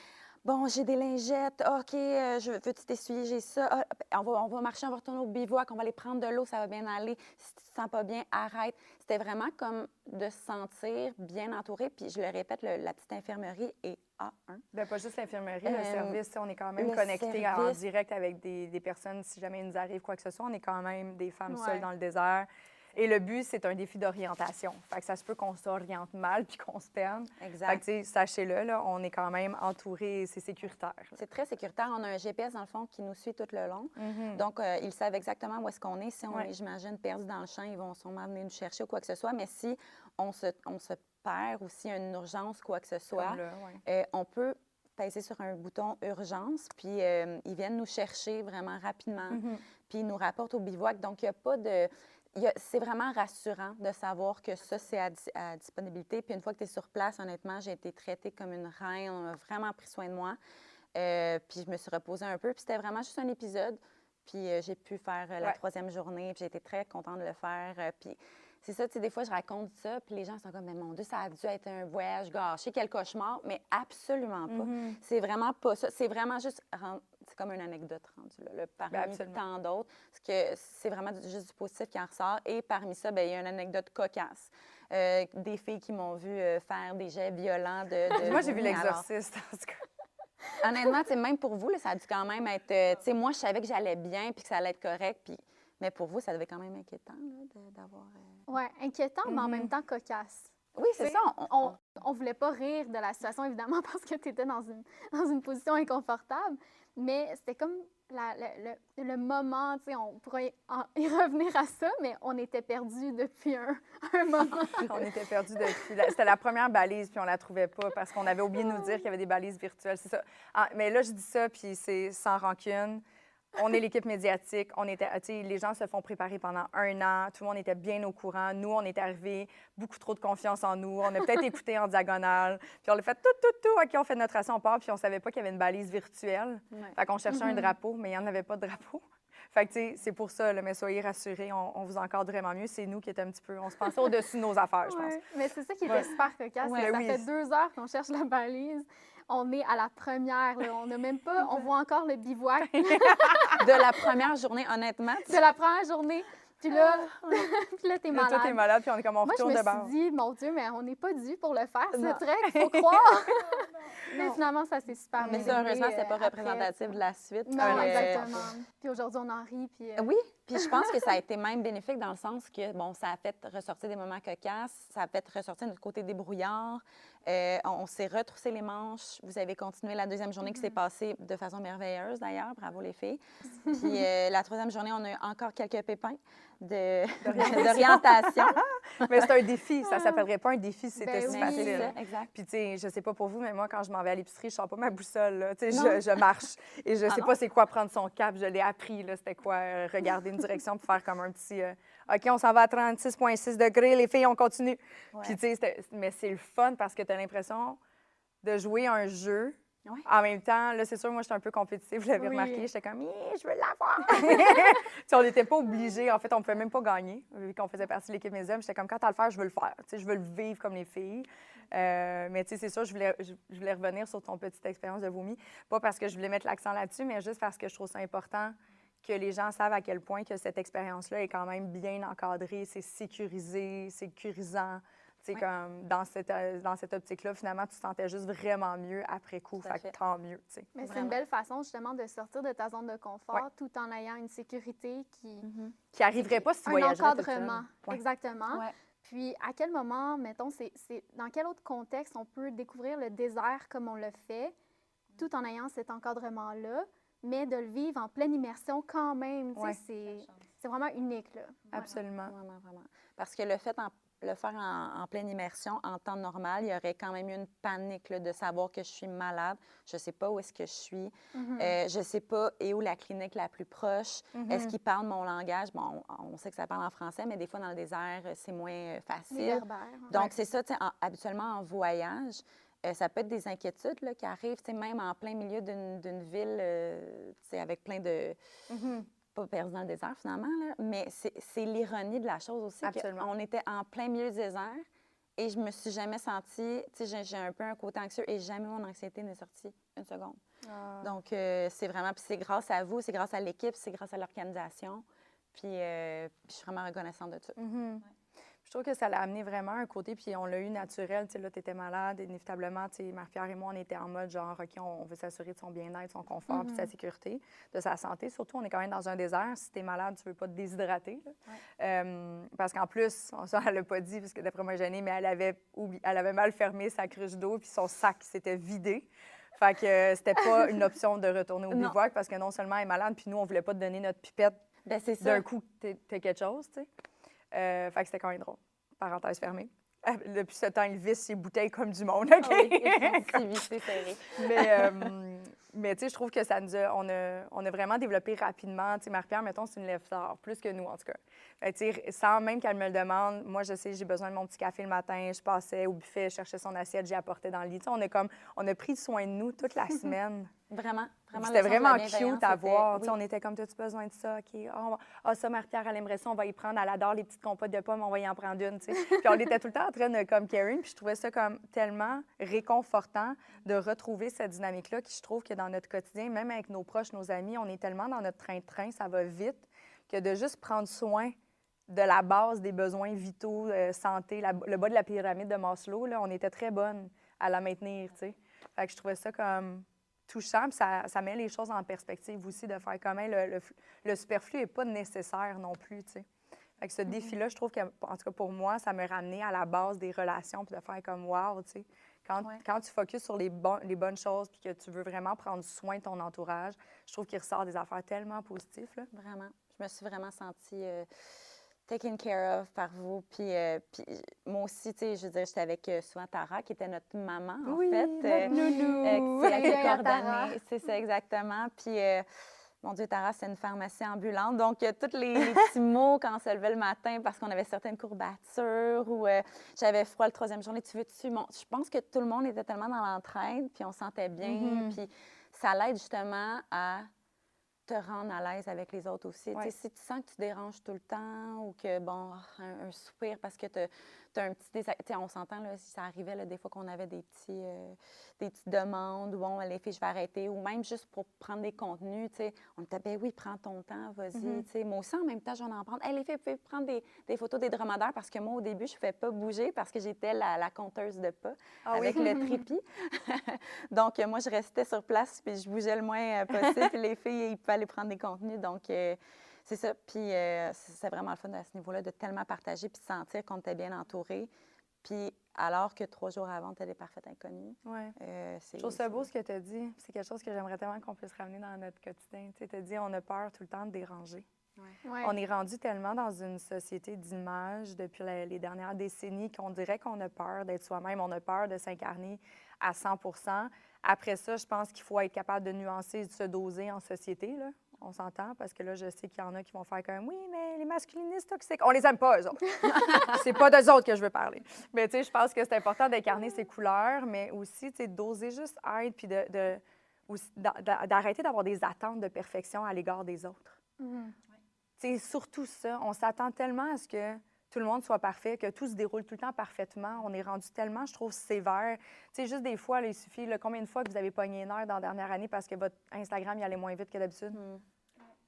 bon, j'ai des lingettes. Ah, OK, veux-tu t'essuyer? J'ai ça. Ah, ben, on va marcher, on va retourner au bivouac, on va aller prendre de l'eau, ça va bien aller. Si tu te sens pas bien, arrête. C'était vraiment comme de se sentir bien entouré. Puis je le répète, la petite infirmerie est A1. Ben, pas juste l'infirmerie, le service, tu sais, on est quand même le connecté en service. direct avec des personnes. Si jamais il nous arrive quoi que ce soit, on est quand même des femmes Ouais. seules dans le désert. Et le but, c'est un défi d'orientation. Fait que ça se peut qu'on s'oriente mal puis qu'on se perde. Fait que, Exact. tu sais, sachez-le, là, on est quand même entouré et c'est sécuritaire. Là. C'est très sécuritaire. On a un GPS, dans le fond, qui nous suit tout le long. Mhm. Donc, ils savent exactement où est-ce qu'on est. Si on Ouais. est, j'imagine, perdu dans le champ, ils vont sûrement venir nous chercher ou quoi que ce soit. Mais si on se perd ou s'il y a une urgence, quoi que ce soit, Comme là, ouais. on peut peser sur un bouton urgence, puis ils viennent nous chercher vraiment rapidement, Mhm. puis ils nous rapportent au bivouac. Donc, il n'y a pas de... c'est vraiment rassurant de savoir que ça, c'est à disponibilité. Puis une fois que tu es sur place, honnêtement, j'ai été traitée comme une reine. On a vraiment pris soin de moi. Puis je me suis reposée un peu. Puis c'était vraiment juste un épisode. Puis j'ai pu faire la Ouais. 3e journée. Puis j'ai été très contente de le faire. Puis c'est ça, tu sais, des fois, je raconte ça. Puis les gens sont comme, mais mon Dieu, ça a dû être un voyage gâché, quel cauchemar. Mais absolument pas. Mhm. C'est vraiment pas ça. C'est vraiment juste... C'est comme une anecdote rendue là, parmi absolument. tant d'autres. Parce que c'est vraiment juste du positif qui en ressort. Et parmi ça, bien, il y a une anecdote cocasse. Des filles qui m'ont vu faire des jets violents de Moi, j'ai vu vomi. Alors, l'exorciste, en tout cas. honnêtement, tu sais, même pour vous, là, ça a dû quand même être... tu sais, moi, je savais que j'allais bien puis que ça allait être correct. Puis... Mais pour vous, ça devait quand même être inquiétant là, d'avoir... Ouais, inquiétant, mais en Mhm. même temps cocasse. Oui, c'est Oui, ça. On voulait pas rire de la situation, évidemment, parce que tu étais dans une position inconfortable, mais c'était comme le moment, tu sais, on pourrait y revenir à ça, mais on était perdus depuis un moment. On était perdus depuis. C'était la première balise, puis on la trouvait pas parce qu'on avait oublié de nous dire qu'il y avait des balises virtuelles. C'est ça. Ah, mais là, je dis ça, puis c'est sans rancune. On est l'équipe médiatique. On était, tu sais, les gens se font préparer pendant 1 an. Tout le monde était bien au courant. Nous, on est arrivés, beaucoup trop de confiance en nous. On a peut-être écouté en diagonale. Puis on a fait tout. OK, on fait notre ration, on part. Puis on savait pas qu'il y avait une balise virtuelle. Ouais. Fait qu'on cherchait un drapeau, mais il n'y en avait pas de drapeau. Fait que, tu sais, c'est pour ça, là, mais soyez rassurés, on vous encadre vraiment mieux. C'est nous qui étions un petit peu, on se pensait au-dessus de nos affaires, je pense. Ouais, mais c'est ça qui était Ouais. super cocasse. Ouais, c'est que oui. Ça fait 2 heures qu'on cherche la balise. On est à la première, là. On n'a même pas, on voit encore le bivouac De la première journée, honnêtement, de la première journée. Puis là, t'es Là, toi, t'es malade. malade, puis on est comme, on Moi, je retourne me de bord. suis dit, mon Dieu, mais on n'est pas dû pour le faire, Non. ce trek, il faut croire. Mais finalement, ça s'est super mais bien ça, heureusement, réglé, c'est pas après. représentatif de la suite. Non, Puis, exactement. Puis aujourd'hui, on en rit, puis... Oui, puis je pense que ça a été même bénéfique dans le sens que, bon, ça a fait ressortir des moments cocasses, ça a fait ressortir notre côté débrouillard. On s'est retroussé les manches. Vous avez continué la 2e journée qui s'est passée de façon merveilleuse, d'ailleurs. Bravo, les filles. Puis la 3e journée, on a eu encore quelques pépins d'orientation. Mais c'est un défi, ça s'appellerait pas un défi si c'était Ben si oui. facile. C'est ça, exact. Puis, tu sais, je sais pas pour vous, mais moi, quand je m'en vais à l'épicerie, je sors pas ma boussole, là. Tu sais, Non. je marche. Et je sais non? pas c'est quoi prendre son cap. Je l'ai appris, là. C'était quoi regarder une direction pour faire comme un petit... OK, on s'en va à 36,6 degrés, les filles, on continue. Ouais. Puis, tu sais, mais c'est le fun parce que tu as l'impression de jouer un jeu. Ouais. En même temps, là, c'est sûr, moi, j'étais un peu compétitive, vous l'avez Oui. remarqué. J'étais comme, je veux l'avoir. Tu sais, on n'était pas obligés. En fait, on ne pouvait même pas gagner, vu qu'on faisait partie de l'équipe Médium. J'étais comme, quand tu as le faire, je veux le faire. Tu sais, je veux le vivre comme les filles. Mais tu sais, c'est sûr, je voulais revenir sur ton petite expérience de vomi. Pas parce que je voulais mettre l'accent là-dessus, mais juste parce que je trouve ça important que les gens savent à quel point que cette expérience-là est quand même bien encadrée, c'est sécurisé, sécurisant. Tu sais, comme dans cette optique-là, finalement, tu te sentais juste vraiment mieux après coup. Tout à Fait que fait. tant mieux, tu sais. Mais c'est Vraiment. une belle façon, justement, de sortir de ta zone de confort Ouais. tout en ayant une sécurité qui... Qui arriverait pas si tu Un voyagerais toute encadrement, seule. Ouais. exactement. Ouais. Puis, à quel moment, mettons, dans quel autre contexte on peut découvrir le désert comme on le fait, tout en ayant cet encadrement-là, mais de le vivre en pleine immersion quand même, tu sais, Ouais. c'est vraiment unique, là. Ouais. Absolument. Vraiment, vraiment. Parce que le faire en pleine immersion, en temps normal, il y aurait quand même eu une panique là, de savoir que je suis malade. Je ne sais pas où est-ce que je suis. Je ne sais pas où la clinique la plus proche. Est-ce qu'ils parlent mon langage? Bon, on sait que ça parle en français, mais des fois, dans le désert, c'est moins Les facile. berbères. Donc, Ouais. c'est ça, tu sais, habituellement, en voyage, ça peut être des inquiétudes là, qui arrivent, tu sais, même en plein milieu d'une ville, tu sais, avec plein de... Pas perdu dans le désert, finalement, là, mais c'est l'ironie de la chose aussi. Absolument. On était en plein milieu du désert Et je me suis jamais sentie, tu sais, j'ai un peu un côté anxieux et jamais mon anxiété n'est sortie une seconde. Ah. Donc, c'est vraiment, puis c'est grâce à vous, c'est grâce à l'équipe, c'est grâce à l'organisation. Puis, je suis vraiment reconnaissante de ça. Je trouve que ça l'a amené vraiment un côté, puis on l'a eu naturel. Tu sais, là, tu étais malade, inévitablement. Tu sais, Marie-Pierre et moi, on était en mode genre, OK, on veut s'assurer de son bien-être, de son confort, puis de sa sécurité, de sa santé. Surtout, on est quand même dans un désert. Si tu es malade, tu veux pas te déshydrater. Parce qu'en plus, ça, elle l'a pas dit, parce que d'après moi, gênée, mais elle avait mal fermé sa cruche d'eau, puis son sac s'était vidé. Fait que c'était pas une option de retourner au Non. bivouac, parce que non seulement elle est malade, puis nous, on voulait pas te donner notre pipette Bien, c'est ça. d'un coup, t'es quelque chose, tu sais. Fait que c'était quand même drôle. Parenthèse fermée. Depuis ce temps, il visse ses bouteilles comme du monde, OK? Ah oui, ils sont si vissés, serrés. Mais tu sais, je trouve que ça nous a... On a vraiment développé rapidement. Tu sais, Marie-Pierre, mettons, c'est une lève-tard, plus que nous, en tout cas. Tu sais, sans même qu'elle me le demande, moi, je sais, j'ai besoin de mon petit café le matin. Je passais au buffet, je cherchais son assiette, j'y apportais dans le lit. Tu sais, on a pris soin de nous toute la semaine. Vraiment, vraiment. C'était vraiment l'échange de bienveillance, cute à voir. oui. Tu sais, on était comme, as-tu besoin de ça? OK. Ça, Marie-Pierre, elle aimerait ça, on va y prendre. Elle adore les petites compotes de pommes, on va y en prendre une. Tu sais. Puis on était tout le temps en train de comme caring. Puis je trouvais ça comme tellement réconfortant de retrouver cette dynamique-là qui, je trouve que dans notre quotidien, même avec nos proches, nos amis, on est tellement dans notre train-train, ça va vite, que de juste prendre soin de la base des besoins vitaux, santé, le bas de la pyramide de Maslow, là, on était très bonnes à la maintenir. Tu sais. Fait que je trouvais ça comme touchant, puis ça met les choses en perspective aussi, de faire comment le superflu n'est pas nécessaire non plus, tu sais. Fait que ce défi-là, je trouve que, en tout cas pour moi, ça me ramenait à la base des relations, puis de faire comme wow, tu sais. Quand tu focuses sur les bonnes choses, puis que tu veux vraiment prendre soin de ton entourage, je trouve qu'il ressort des affaires tellement positives, là. Vraiment. Je me suis vraiment sentie taken care of par vous. Puis moi aussi, tu sais, je veux dire, j'étais avec souvent Tara, qui était notre maman, en fait. Notre nounou! Qui s'est Salut à Tara. coordonnée. C'est ça, exactement. Puis, mon Dieu, Tara, c'est une pharmacie ambulante. Donc, tous les petits mots quand on se levait le matin parce qu'on avait certaines courbatures ou j'avais froid le troisième journée. Tu veux-tu? Je pense que tout le monde était tellement dans l'entraide, puis on se sentait bien. Puis, ça l'aide justement à te rendre à l'aise avec les autres aussi. Ouais. Si tu sens que tu déranges tout le temps ou que, bon, un soupir parce que tu as un petit désaccord. On s'entend, là, si ça arrivait, là, des fois qu'on avait des petites demandes, ou bon, les filles, je vais arrêter, ou même juste pour prendre des contenus, tu sais, on me tapait, oui, prends ton temps, vas-y, tu sais. Moi aussi, en même temps, j'en en prendre. Hey, les filles, vous pouvez prendre des photos des dromadaires parce que moi, au début, je ne pouvais pas bouger parce que j'étais la compteuse de pas avec le trépied. Donc, moi, je restais sur place puis je bougeais le moins possible. Puis les filles, ils pouvaient aller prendre des contenus. Donc, c'est ça. Puis, c'est vraiment le fun à ce niveau-là de tellement partager puis de sentir qu'on était bien entouré. Puis, alors que 3 jours avant, tu étais des parfaites inconnues. Ouais. Je trouve ça beau ce que tu as dit. C'est quelque chose que j'aimerais tellement qu'on puisse ramener dans notre quotidien. Tu as dit, on a peur tout le temps de déranger. Ouais. On est rendu tellement dans une société d'image depuis les dernières décennies qu'on dirait qu'on a peur d'être soi-même, on a peur de s'incarner à 100 %. Après ça, je pense qu'il faut être capable de nuancer, de se doser en société, là. On s'entend, parce que là, je sais qu'il y en a qui vont faire comme « Oui, mais les masculinistes toxiques, on les aime pas, eux autres. » C'est pas d'eux autres que je veux parler. Mais tu sais, je pense que c'est important d'incarner ses couleurs, mais aussi, tu sais, d'oser juste être, puis d'arrêter d'avoir des attentes de perfection à l'égard des autres. C'est surtout ça. On s'attend tellement à ce que tout le monde soit parfait, que tout se déroule tout le temps parfaitement. On est rendu tellement, je trouve, sévère. Tu sais, juste des fois, là, il suffit, là, combien de fois que vous avez pogné une heure dans la dernière année parce que votre Instagram, il allait moins vite que d'habitude?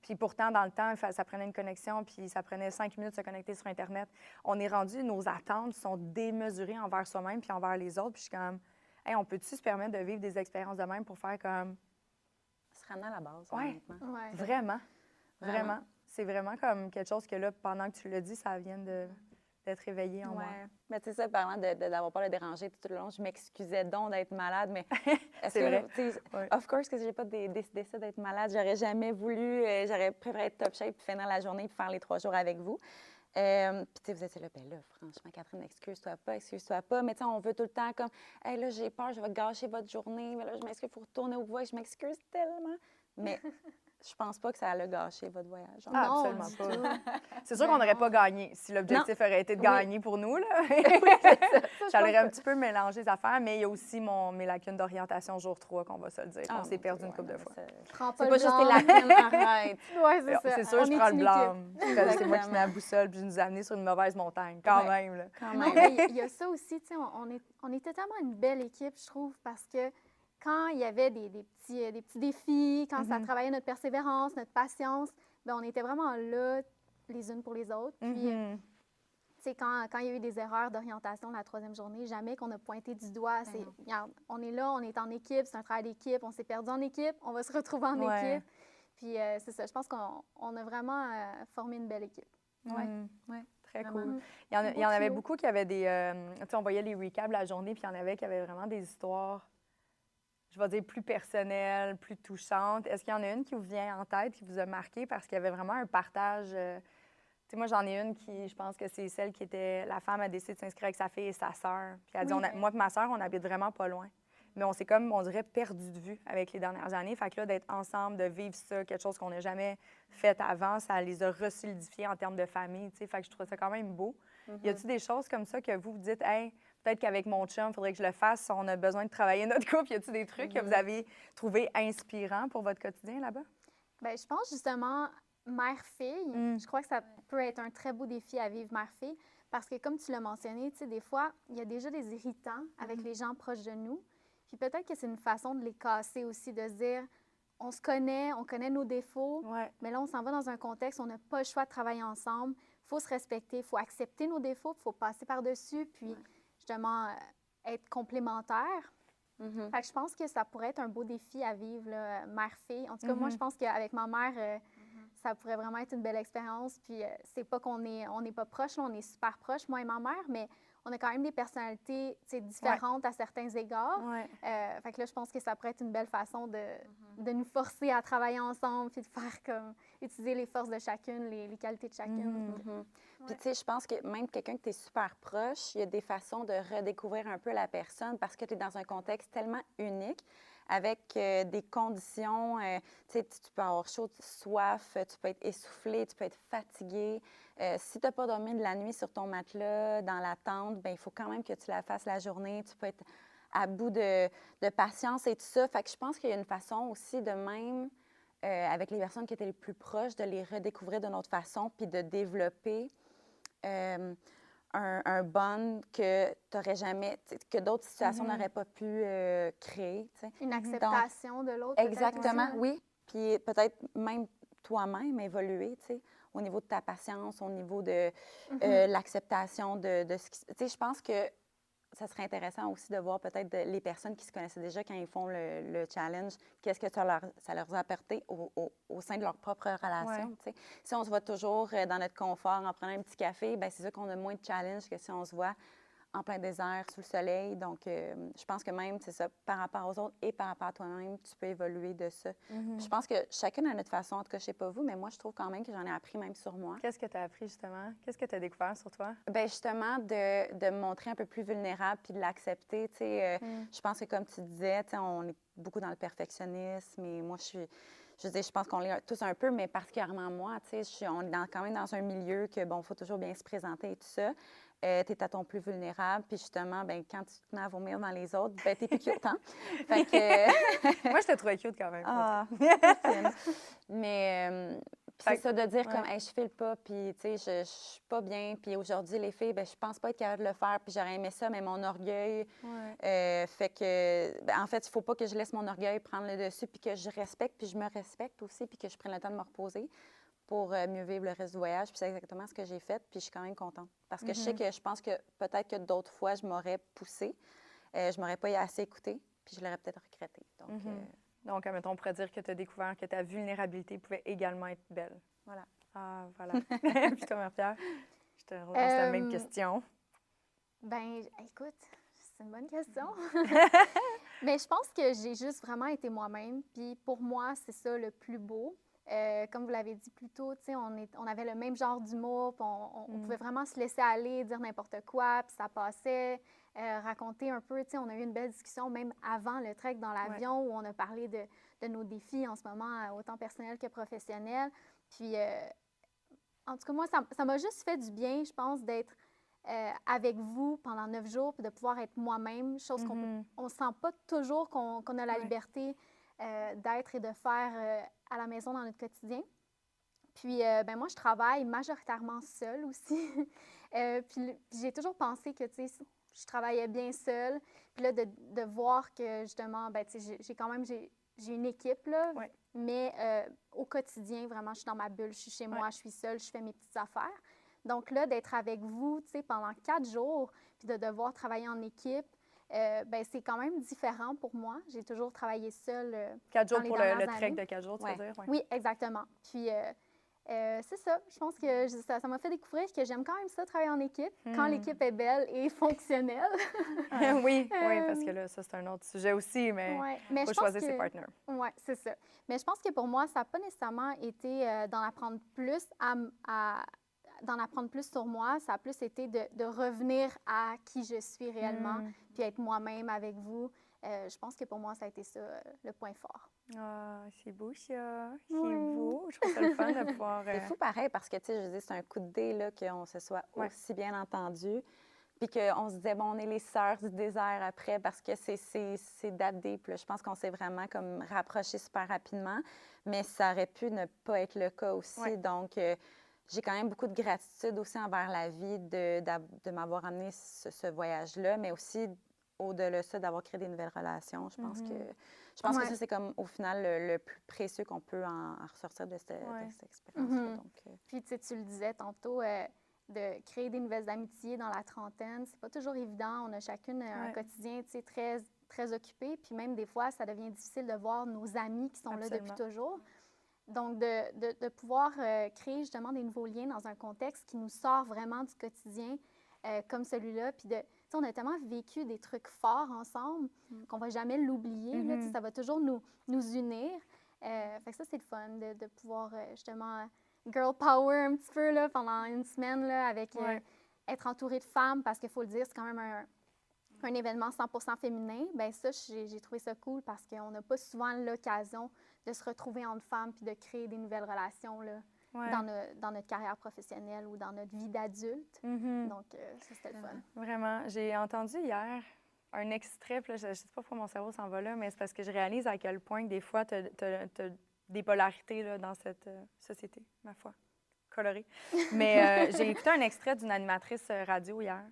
Puis pourtant, dans le temps, ça prenait une connexion, puis ça prenait 5 minutes de se connecter sur Internet. On est rendu, nos attentes sont démesurées envers soi-même puis envers les autres. Puis je suis comme, hey, on peut-tu se permettre de vivre des expériences de même pour faire comme... Se ramener à la base, Ouais. honnêtement. Ouais. Vraiment. C'est vraiment comme quelque chose que là, pendant que tu le dis, ça vient d'être éveillé en moi. Ouais. Mais tu sais, ça, parlant d'avoir peur de déranger tout le long, je m'excusais donc d'être malade, mais est-ce C'est que, vrai. tu sais, Ouais. of course que j'ai pas décidé ça d'être malade, j'aurais jamais voulu, j'aurais préféré être top shape puis finir la journée puis faire les 3 jours avec vous. Puis tu sais, vous étiez là, ben là, franchement, Catherine, excuse-toi pas. Mais tu sais, on veut tout le temps comme, hey, là, j'ai peur, je vais gâcher votre journée, mais là, je m'excuse, il faut retourner au bois, je m'excuse tellement. Mais je pense pas que ça allait gâcher votre voyage. Ah, Non, absolument du pas. tout. C'est sûr qu'on n'aurait pas gagné si l'objectif aurait été de Oui. gagner pour nous. Là. J'aurais un petit peu mélangé les affaires, mais il y a aussi mes lacunes d'orientation jour 3 qu'on va se le dire. Ah, on s'est mon perdu Dieu, une couple ouais, de non, fois. Prends C'est pas pas le juste tes blâme. lacunes, arrête. Ouais, c'est ça. C'est sûr, On je est prends le une blâme. C'est moi qui Exactement. tenais la boussole puis je nous ai amenés sur une mauvaise montagne, quand Ouais. même. Là. Quand Non, même. mais il y a ça aussi, tu sais, on était tellement une belle équipe, je trouve, parce que quand il y avait des petits défis, quand ça Mhm. travaillait notre persévérance, notre patience, bien, on était vraiment là les unes pour les autres. Puis, Mhm. tu sais, quand il y a eu des erreurs d'orientation la 3e journée, jamais qu'on a pointé du doigt. C'est, non. regarde, on est là, on est en équipe, c'est un travail d'équipe, on s'est perdu en équipe, on va se retrouver en Ouais. équipe. Puis, c'est ça, je pense qu'on a vraiment formé une belle équipe. Ouais. Mhm. Ouais. Très Vraiment. cool. Mhm. Il y en, Un il beau y en avait trio. beaucoup qui avaient des... tu sais, on voyait les recaps de la journée, puis il y en avait qui avaient vraiment des histoires, je vais dire, plus personnelles, plus touchantes. Est-ce qu'il y en a une qui vous vient en tête, qui vous a marqué parce qu'il y avait vraiment un partage? Tu sais, moi, j'en ai une qui, je pense que c'est celle qui était... La femme a décidé de s'inscrire avec sa fille et sa sœur. Puis elle dit, Oui. moi et ma sœur, on habite vraiment pas loin. Mais on s'est comme, on dirait, perdu de vue avec les dernières années. Fait que là, d'être ensemble, de vivre ça, quelque chose qu'on n'a jamais fait avant, ça les a resolidifiés en termes de famille, tu sais. Fait que je trouve ça quand même beau. Y a-t-il des choses comme ça que vous dites, hey, peut-être qu'avec mon chum, il faudrait que je le fasse, on a besoin de travailler notre couple? Y a-t-il des trucs que vous avez trouvé inspirants pour votre quotidien là-bas? Bien, je pense justement, mère-fille, Mm. je crois que ça peut être un très beau défi à vivre mère-fille parce que, comme tu l'as mentionné, tu sais, des fois, il y a déjà des irritants avec les gens proches de nous. Puis peut-être que c'est une façon de les casser aussi, de se dire, on se connaît, on connaît nos défauts, Ouais. mais là, on s'en va dans un contexte où on n'a pas le choix de travailler ensemble. Il faut se respecter, il faut accepter nos défauts, il faut passer par-dessus, puis justement, être complémentaires. Mhm. Fait que je pense que ça pourrait être un beau défi à vivre, là, mère-fille. En tout cas, moi, je pense qu'avec ma mère, ça pourrait vraiment être une belle expérience. Puis c'est pas qu'on est, on n'est pas proches, là, on est super proches, moi et ma mère, mais on a quand même des personnalités, tu sais, différentes à certains égards. Ouais. Fait que là, je pense que ça pourrait être une belle façon de nous forcer à travailler ensemble, puis de faire comme, utiliser les forces de chacune, les qualités de chacune. Mhm. Puis, tu sais, je pense que même quelqu'un que tu es super proche, il y a des façons de redécouvrir un peu la personne parce que tu es dans un contexte tellement unique avec des conditions. Tu sais, tu peux avoir chaud, soif, tu peux être essoufflé, tu peux être fatigué. Si tu n'as pas dormi de la nuit sur ton matelas, dans la tente, bien, il faut quand même que tu la fasses la journée. Tu peux être à bout de patience et tout ça. Fait que je pense qu'il y a une façon aussi de même, avec les personnes qui étaient les plus proches, de les redécouvrir d'une autre façon puis de développer un bond que t'aurais jamais, que d'autres situations n'auraient pas pu créer. Tu sais. Une Donc, acceptation de l'autre. peut-être exactement, aussi, hein. oui. Puis peut-être même toi-même évoluer, tu sais, au niveau de ta patience, au niveau de l'acceptation de ce qui... Tu sais, je pense que ça serait intéressant aussi de voir peut-être les personnes qui se connaissaient déjà quand ils font le challenge, qu'est-ce que ça leur a apporté au sein de leur propre relation. Ouais. Tu sais. Si on se voit toujours dans notre confort en prenant un petit café, bien, c'est sûr qu'on a moins de challenge que si on se voit en plein désert, sous le soleil. Donc, je pense que même, c'est ça, par rapport aux autres et par rapport à toi-même, tu peux évoluer de ça. Je pense que chacune a notre façon, en tout cas, je sais pas vous, mais moi, je trouve quand même que j'en ai appris même sur moi. Qu'est-ce que tu as appris, justement? Qu'est-ce que tu as découvert sur toi? Bien, justement, de me montrer un peu plus vulnérable puis de l'accepter. Tu sais, je pense que, comme tu disais, tu sais, on est beaucoup dans le perfectionnisme et moi, je veux dire, je pense qu'on l'est tous un peu, mais particulièrement moi, tu sais, on est quand même dans un milieu que, bon, il faut toujours bien se présenter et tout ça. Tu es à ton plus vulnérable, puis justement, ben quand tu te mets à vomir dans les autres, ben t'es plus cute, hein? Fait que... Moi, je te trouvais cute quand même. Ah, mais puis c'est ça de dire comme, hey, je file pas, puis tu sais, je suis pas bien, puis aujourd'hui, les filles, ben je pense pas être capable de le faire, puis j'aurais aimé ça, mais mon orgueil fait que, ben, en fait, il faut pas que je laisse mon orgueil prendre le dessus, puis que je respecte, puis je me respecte aussi, puis que je prenne le temps de me reposer pour mieux vivre le reste du voyage. Puis c'est exactement ce que j'ai fait, puis je suis quand même contente. Parce que je pense que peut-être que d'autres fois, je m'aurais poussée, je m'aurais pas assez écoutée, puis je l'aurais peut-être regretté. Donc, Donc, mettons, on pourrait dire que tu as découvert que ta vulnérabilité pouvait également être belle. voilà. Ah, voilà. Puis toi, Marie-Pierre, je te relance la même question. Ben, écoute, c'est une bonne question. Mais je pense que j'ai juste vraiment été moi-même. Puis pour moi, c'est ça le plus beau. Comme vous l'avez dit plus tôt, tu sais, on avait le même genre d'humour, puis on pouvait vraiment se laisser aller, dire n'importe quoi, puis ça passait. Raconter un peu, tu sais, on a eu une belle discussion même avant le trek dans l'avion où on a parlé de nos défis en ce moment, autant personnels que professionnels. Puis, en tout cas, moi, ça m'a juste fait du bien, je pense, d'être avec vous pendant 9 jours, puis de pouvoir être moi-même, chose qu'on ne sent pas toujours qu'on a la liberté d'être et de faire à la maison dans notre quotidien. Puis, ben moi, je travaille majoritairement seule aussi. Puis j'ai toujours pensé que, tu sais, je travaillais bien seule. Puis là, de voir que, justement, ben tu sais, j'ai une équipe, là, mais au quotidien, vraiment, je suis dans ma bulle, je suis chez moi, je suis seule, je fais mes petites affaires. Donc là, d'être avec vous, tu sais, pendant 4 jours, puis de devoir travailler en équipe, ben c'est quand même différent pour moi. J'ai toujours travaillé seule 4 jours dans les pour dernières le trek années. de 4 jours, tu veux dire? Oui, exactement. Puis, c'est ça. Je pense que ça m'a fait découvrir que j'aime quand même ça, travailler en équipe, quand l'équipe est belle et fonctionnelle. Oui, parce que là, ça, c'est un autre sujet aussi, mais il faut choisir ses partenaires. Oui, c'est ça. Mais je pense que pour moi, ça n'a pas nécessairement été d'en apprendre plus d'en apprendre plus sur moi, ça a plus été de revenir à qui je suis réellement, puis être moi-même avec vous. Je pense que pour moi, ça a été ça, le point fort. Ah, c'est beau, ça. C'est beau. Je trouve ça le fun de pouvoir... C'est fou pareil parce que, tu sais, je dis, c'est un coup de dé, là, qu'on se soit aussi bien entendu. Puis qu'on se disait, bon, on est les sœurs du désert après parce que c'est date des. Puis là, je pense qu'on s'est vraiment comme rapprochés super rapidement. Mais ça aurait pu ne pas être le cas aussi. Donc, j'ai quand même beaucoup de gratitude aussi envers la vie de m'avoir amené ce voyage-là, mais aussi au-delà de ça, d'avoir créé des nouvelles relations. Je pense que ça, c'est comme au final le plus précieux qu'on peut en ressortir de cette expérience-là. Puis tu le disais tantôt, de créer des nouvelles amitiés dans la trentaine, c'est pas toujours évident. On a chacune un quotidien très, très occupé. Puis même des fois, ça devient difficile de voir nos amis qui sont là depuis toujours. Donc, de pouvoir créer justement des nouveaux liens dans un contexte qui nous sort vraiment du quotidien comme celui-là. Puis, on a tellement vécu des trucs forts ensemble qu'on ne va jamais l'oublier. Ça va toujours nous unir. Fait que ça, c'est le fun de pouvoir justement girl power un petit peu là, pendant une semaine là, avec être entourée de femmes parce qu'il faut le dire, c'est quand même un événement 100% féminin. Bien ça, j'ai trouvé ça cool parce qu'on n'a pas souvent l'occasion de se retrouver entre femmes puis de créer des nouvelles relations là, dans notre carrière professionnelle ou dans notre vie d'adulte. Donc, ça, c'était le fun. Vraiment. J'ai entendu hier un extrait, puis là, je ne sais pas pourquoi mon cerveau s'en va là, mais c'est parce que je réalise à quel point, des fois, tu as des polarités là, dans cette société, ma foi, colorée. Mais j'ai écouté un extrait d'une animatrice radio hier,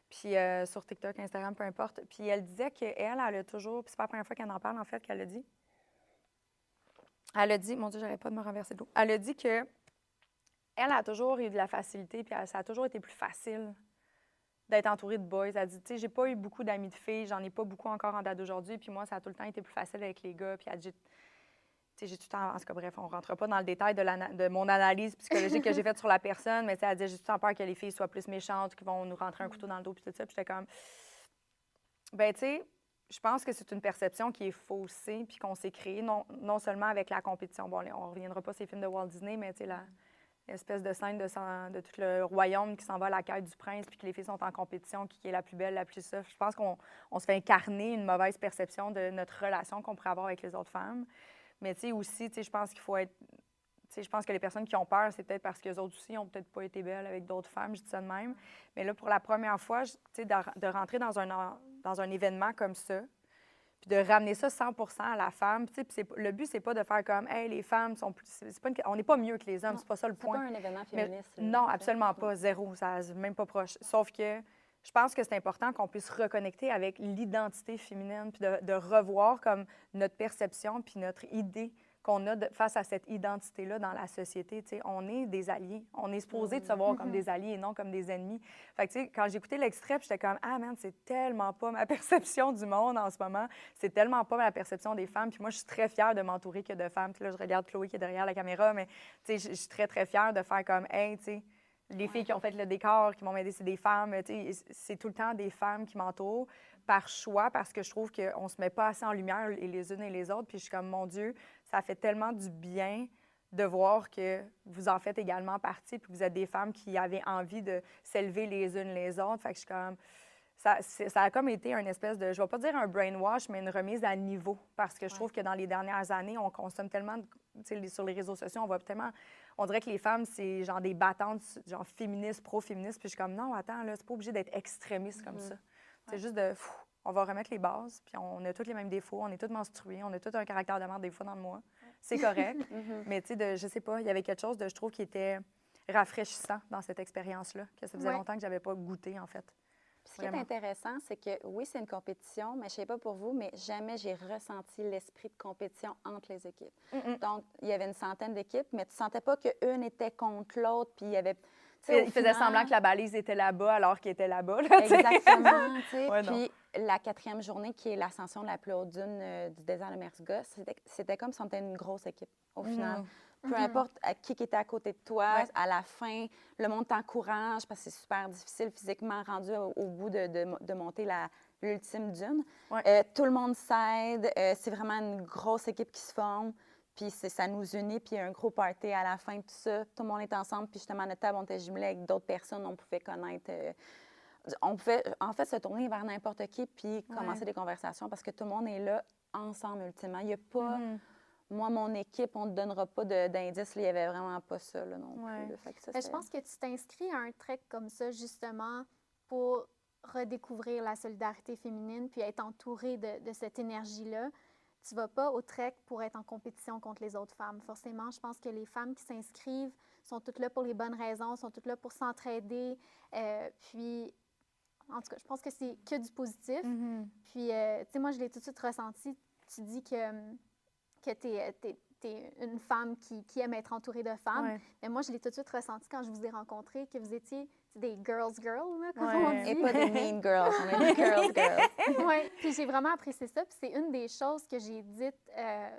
puis sur TikTok, Instagram, peu importe, puis elle disait qu'elle a toujours, puis c'est pas la première fois qu'elle en parle, en fait, qu'elle a dit. Elle a dit, mon Dieu, j'arrête pas de me renverser de l'eau. Elle a dit que elle a toujours eu de la facilité, puis ça a toujours été plus facile d'être entourée de boys. Elle dit, tu sais, j'ai pas eu beaucoup d'amis de filles, j'en ai pas beaucoup encore en date d'aujourd'hui, puis moi, ça a tout le temps été plus facile avec les gars. Puis elle dit, tu sais, j'ai tout le temps, en tout cas, bref, on rentre pas dans le détail de mon analyse psychologique que j'ai faite sur la personne, mais elle dit, j'ai tout le temps peur que les filles soient plus méchantes, qu'ils vont nous rentrer un couteau dans le dos, puis tout ça. Puis j'étais comme, ben tu sais, je pense que c'est une perception qui est faussée, puis qu'on s'est créée, non seulement avec la compétition. Bon, on reviendra pas sur les films de Walt Disney, mais tu sais, l'espèce de scène de tout le royaume qui s'en va à la quête du prince, puis que les filles sont en compétition, qui est la plus belle, la plus soft. Je pense qu'on se fait incarner une mauvaise perception de notre relation qu'on pourrait avoir avec les autres femmes. Mais tu sais, aussi, tu sais, je pense qu'il faut être... Tu sais, je pense que les personnes qui ont peur, c'est peut-être parce qu'eux autres aussi n'ont peut-être pas été belles avec d'autres femmes, je dis ça de même. Mais là, pour la première fois, tu sais, de rentrer dans un événement comme ça, puis de ramener ça 100% à la femme. Tu sais, le but, c'est pas de faire comme, hey, les femmes sont plus. On n'est pas mieux que les hommes, c'est pas ça le point. C'est pas un événement féministe. Non, absolument pas, zéro, ça, même pas proche. Sauf que je pense que c'est important qu'on puisse reconnecter avec l'identité féminine, puis de revoir comme notre perception, puis notre idée qu'on a face à cette identité-là dans la société. Tu sais, on est des alliés. On est supposé de se voir comme des alliés et non comme des ennemis. Fait que, tu sais, quand j'ai écouté l'extrait, j'étais comme, ah, man, c'est tellement pas ma perception du monde en ce moment. C'est tellement pas ma perception des femmes. Puis moi, je suis très fière de m'entourer que de femmes. Puis là, je regarde Chloé qui est derrière la caméra, mais, tu sais, je suis très, très fière de faire comme, hey, tu sais, les filles qui ont fait le décor, qui m'ont aidé, c'est des femmes. Tu sais, c'est tout le temps des femmes qui m'entourent par choix, parce que je trouve qu'on se met pas assez en lumière les unes et les autres. Puis je suis comme, mon Dieu, ça fait tellement du bien de voir que vous en faites également partie, puis vous êtes des femmes qui avaient envie de s'élever les unes les autres. Fait que je suis comme... Ça a comme été une espèce de, je ne vais pas dire un brainwash, mais une remise à niveau. Parce que je trouve que dans les dernières années, on consomme tellement, sur les réseaux sociaux, on voit tellement, on dirait que les femmes, c'est genre des battantes, genre féministes, pro-féministes. Puis je suis comme, non, attends, là, c'est pas obligé d'être extrémiste comme ça. C'est juste de, on va remettre les bases, puis on a tous les mêmes défauts, on est toutes menstruées, on a tous un caractère de merde des fois dans le mois. C'est correct. Mais tu sais, je sais pas, il y avait quelque chose de, je trouve, qui était rafraîchissant dans cette expérience-là, que ça faisait longtemps que j'avais pas goûté, en fait. Ce qui est intéressant, c'est que oui, c'est une compétition, mais je ne sais pas pour vous, mais jamais j'ai ressenti l'esprit de compétition entre les équipes. Donc, il y avait une centaine d'équipes, mais tu ne sentais pas qu'une était contre l'autre, puis il y avait... Il faisait semblant que la balise était là-bas alors qu'il était là-bas. Là, exactement. Ouais, puis la 4e journée, qui est l'ascension de la plus haute dune du désert de Merzga, c'était comme si on était une grosse équipe, au final. Peu importe qui était à côté de toi, à la fin, le monde t'encourage parce que c'est super difficile physiquement rendu au bout de monter l'ultime dune. Tout le monde s'aide. C'est vraiment une grosse équipe qui se forme. Puis ça nous unit. Puis il y a un gros party à la fin, tout ça. Tout le monde est ensemble. Puis justement, à notre table, on était jumelés avec d'autres personnes. On pouvait connaître... on pouvait, en fait, se tourner vers n'importe qui puis commencer des conversations parce que tout le monde est là ensemble, ultimement. Il n'y a pas... Moi, mon équipe, on ne te donnera pas d'indices. Il n'y avait vraiment pas ça là, non plus. Fait que ça, je pense que tu t'inscris à un trek comme ça, justement, pour redécouvrir la solidarité féminine puis être entourée de cette énergie-là. Tu ne vas pas au trek pour être en compétition contre les autres femmes. Forcément, je pense que les femmes qui s'inscrivent sont toutes là pour les bonnes raisons, sont toutes là pour s'entraider. Puis, en tout cas, je pense que c'est que du positif. Puis, tu sais, moi, je l'ai tout de suite ressenti. Tu dis que tu es une femme qui aime être entourée de femmes. Mais moi, je l'ai tout de suite ressenti quand je vous ai rencontrés, que vous étiez des girls, là, comme on dit. Et pas des mean girls, on est des girls. Oui, puis j'ai vraiment apprécié ça. Puis c'est une des choses que j'ai dites,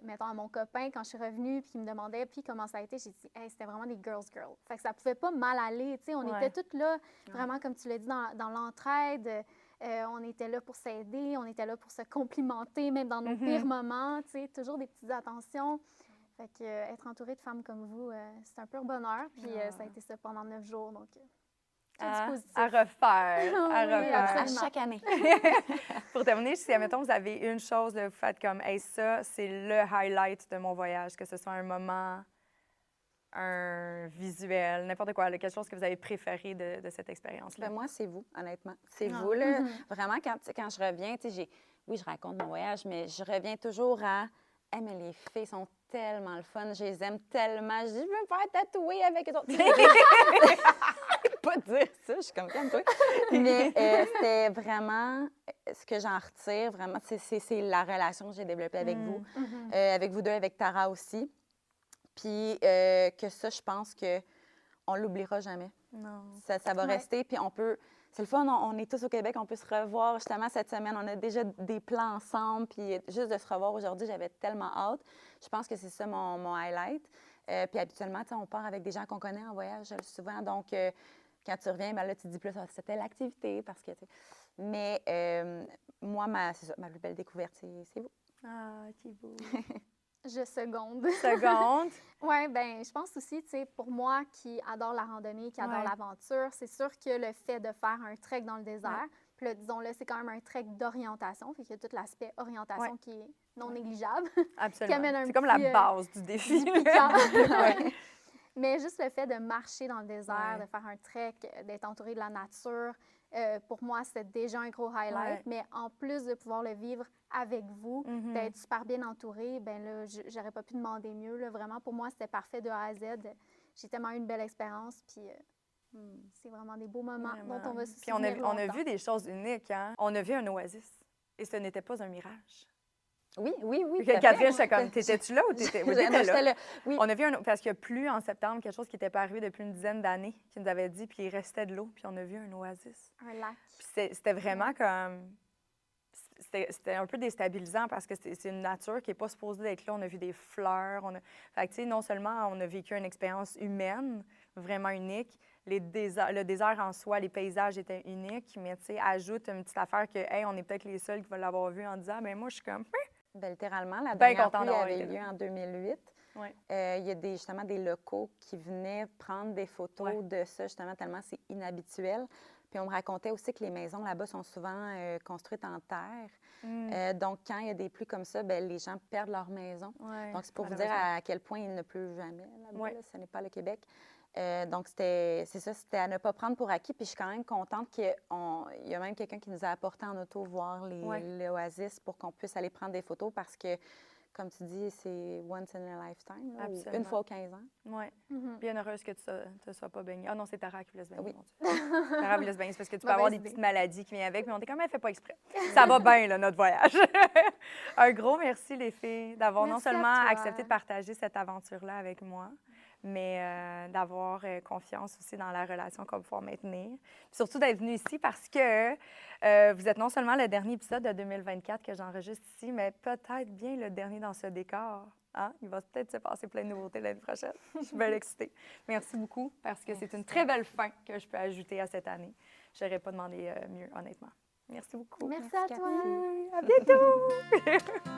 mettons, à mon copain quand je suis revenue, puis il me demandait, puis comment ça a été. J'ai dit, hey, c'était vraiment des girls. Fait que ça pouvait pas mal aller, tu sais. On était toutes là, vraiment, comme tu l'as dit, dans l'entraide. On était là pour s'aider, on était là pour se complimenter, même dans nos pires moments, tu sais, toujours des petites attentions. Fait que être entourée de femmes comme vous, c'est un pur bonheur. Puis ça a été ça pendant 9 jours, donc à refaire. À chaque année. Pour terminer, si, admettons, vous avez une chose, là, vous faites comme, hey, ça, c'est le highlight de mon voyage, que ce soit un moment, un visuel, n'importe quoi, là, quelque chose que vous avez préféré de cette expérience-là? Ben, moi, c'est vous, honnêtement. C'est vous, là. Vraiment, quand je reviens, tu sais, oui, je raconte mon voyage, mais je reviens toujours à hey, mais les filles sont tellement le fun, je les aime tellement. Je dis, je veux me faire tatouer avec eux autres. Pas dire ça, je suis comme toi. Mais c'était vraiment ce que j'en retire, vraiment, c'est la relation que j'ai développée avec vous, avec vous deux, avec Tara aussi. Puis que ça, je pense qu'on ne l'oubliera jamais. Non. Ça va rester, puis on peut... C'est le fun, on est tous au Québec, on peut se revoir justement cette semaine. On a déjà des plans ensemble, puis juste de se revoir aujourd'hui, j'avais tellement hâte. Je pense que c'est ça mon highlight. Puis habituellement, on part avec des gens qu'on connaît en voyage souvent, donc quand tu reviens, ben là, tu te dis plus, c'était l'activité, parce que... Mais moi, c'est ça, ma plus belle découverte, c'est vous. Ah, qui beau. Je seconde. Seconde. Oui, bien, je pense aussi, tu sais, pour moi qui adore la randonnée, qui adore l'aventure, c'est sûr que le fait de faire un trek dans le désert, puis là, disons-le, c'est quand même un trek d'orientation, fait qu'il y a tout l'aspect orientation qui est non négligeable. Absolument. C'est comme la base du défi. Du piquant. Mais juste le fait de marcher dans le désert, de faire un trek, d'être entouré de la nature, pour moi, c'était déjà un gros highlight. Mais en plus de pouvoir le vivre avec vous, d'être super bien entourée, bien là, j'aurais pas pu demander mieux. Là. Vraiment, pour moi, c'était parfait de A à Z. J'ai tellement eu une belle expérience, puis c'est vraiment des beaux moments dont on va se souvenir Puis on a vu des choses uniques, hein? On a vu un oasis, et ce n'était pas un mirage. Oui. Catherine, j'étais comme, t'étais-tu là ou t'étais là? Oui. On a vu parce qu'il y a plu en septembre, quelque chose qui n'était pas arrivé depuis une dizaine d'années, qui nous avait dit, puis il restait de l'eau, puis on a vu un oasis. Un lac. Puis c'était vraiment comme... C'était un peu déstabilisant parce que c'est une nature qui n'est pas supposée d'être là. On a vu des fleurs. Fait que, tu sais, non seulement on a vécu une expérience humaine vraiment unique, le désert en soi, les paysages étaient uniques, mais tu sais, ajoute une petite affaire que, hey, on est peut-être les seuls qui vont l'avoir vu en disant, bien, moi, je suis comme... Bien, littéralement, la dernière pluie d'avoir avait été lieu en 2008. Ouais. Il y a justement des locaux qui venaient prendre des photos de ça, justement, tellement c'est inhabituel. Puis on me racontait aussi que les maisons là-bas sont souvent construites en terre. Donc, quand il y a des pluies comme ça, bien, les gens perdent leur maison. Ouais, Donc, c'est pour vous dire à quel point il ne pleut jamais là-bas. Là, ce n'est pas le Québec. Donc, c'est ça, c'était à ne pas prendre pour acquis. Puis, je suis quand même contente qu'il y a même quelqu'un qui nous a apporté en auto voir l'Oasis pour qu'on puisse aller prendre des photos parce que, comme tu dis, c'est once in a lifetime, là, ou une fois aux 15 ans. Oui. Bien heureuse que tu ne sois pas baignée. Ah non, c'est Tara qui voulait se baigner. Oui. Mon Dieu. Tara voulait se baigner, c'est parce que tu peux Mauvaise avoir des idée. petites maladies qui viennent avec, mais on est quand même fait pas exprès. Ça va bien, là, notre voyage. Un gros merci, les filles, d'avoir non Merci à seulement toi. accepté de partager cette aventure-là avec moi, mais d'avoir confiance aussi dans la relation qu'on va pouvoir maintenir. Puis surtout d'être venue ici parce que vous êtes non seulement le dernier épisode de 2024 que j'enregistre ici, mais peut-être bien le dernier dans ce décor. Hein? Il va peut-être se passer plein de nouveautés l'année prochaine. Je suis bien excitée. Merci beaucoup parce que c'est une très belle fin que je peux ajouter à cette année. Je n'aurais pas demandé mieux, honnêtement. Merci beaucoup. Merci à toi. À bientôt!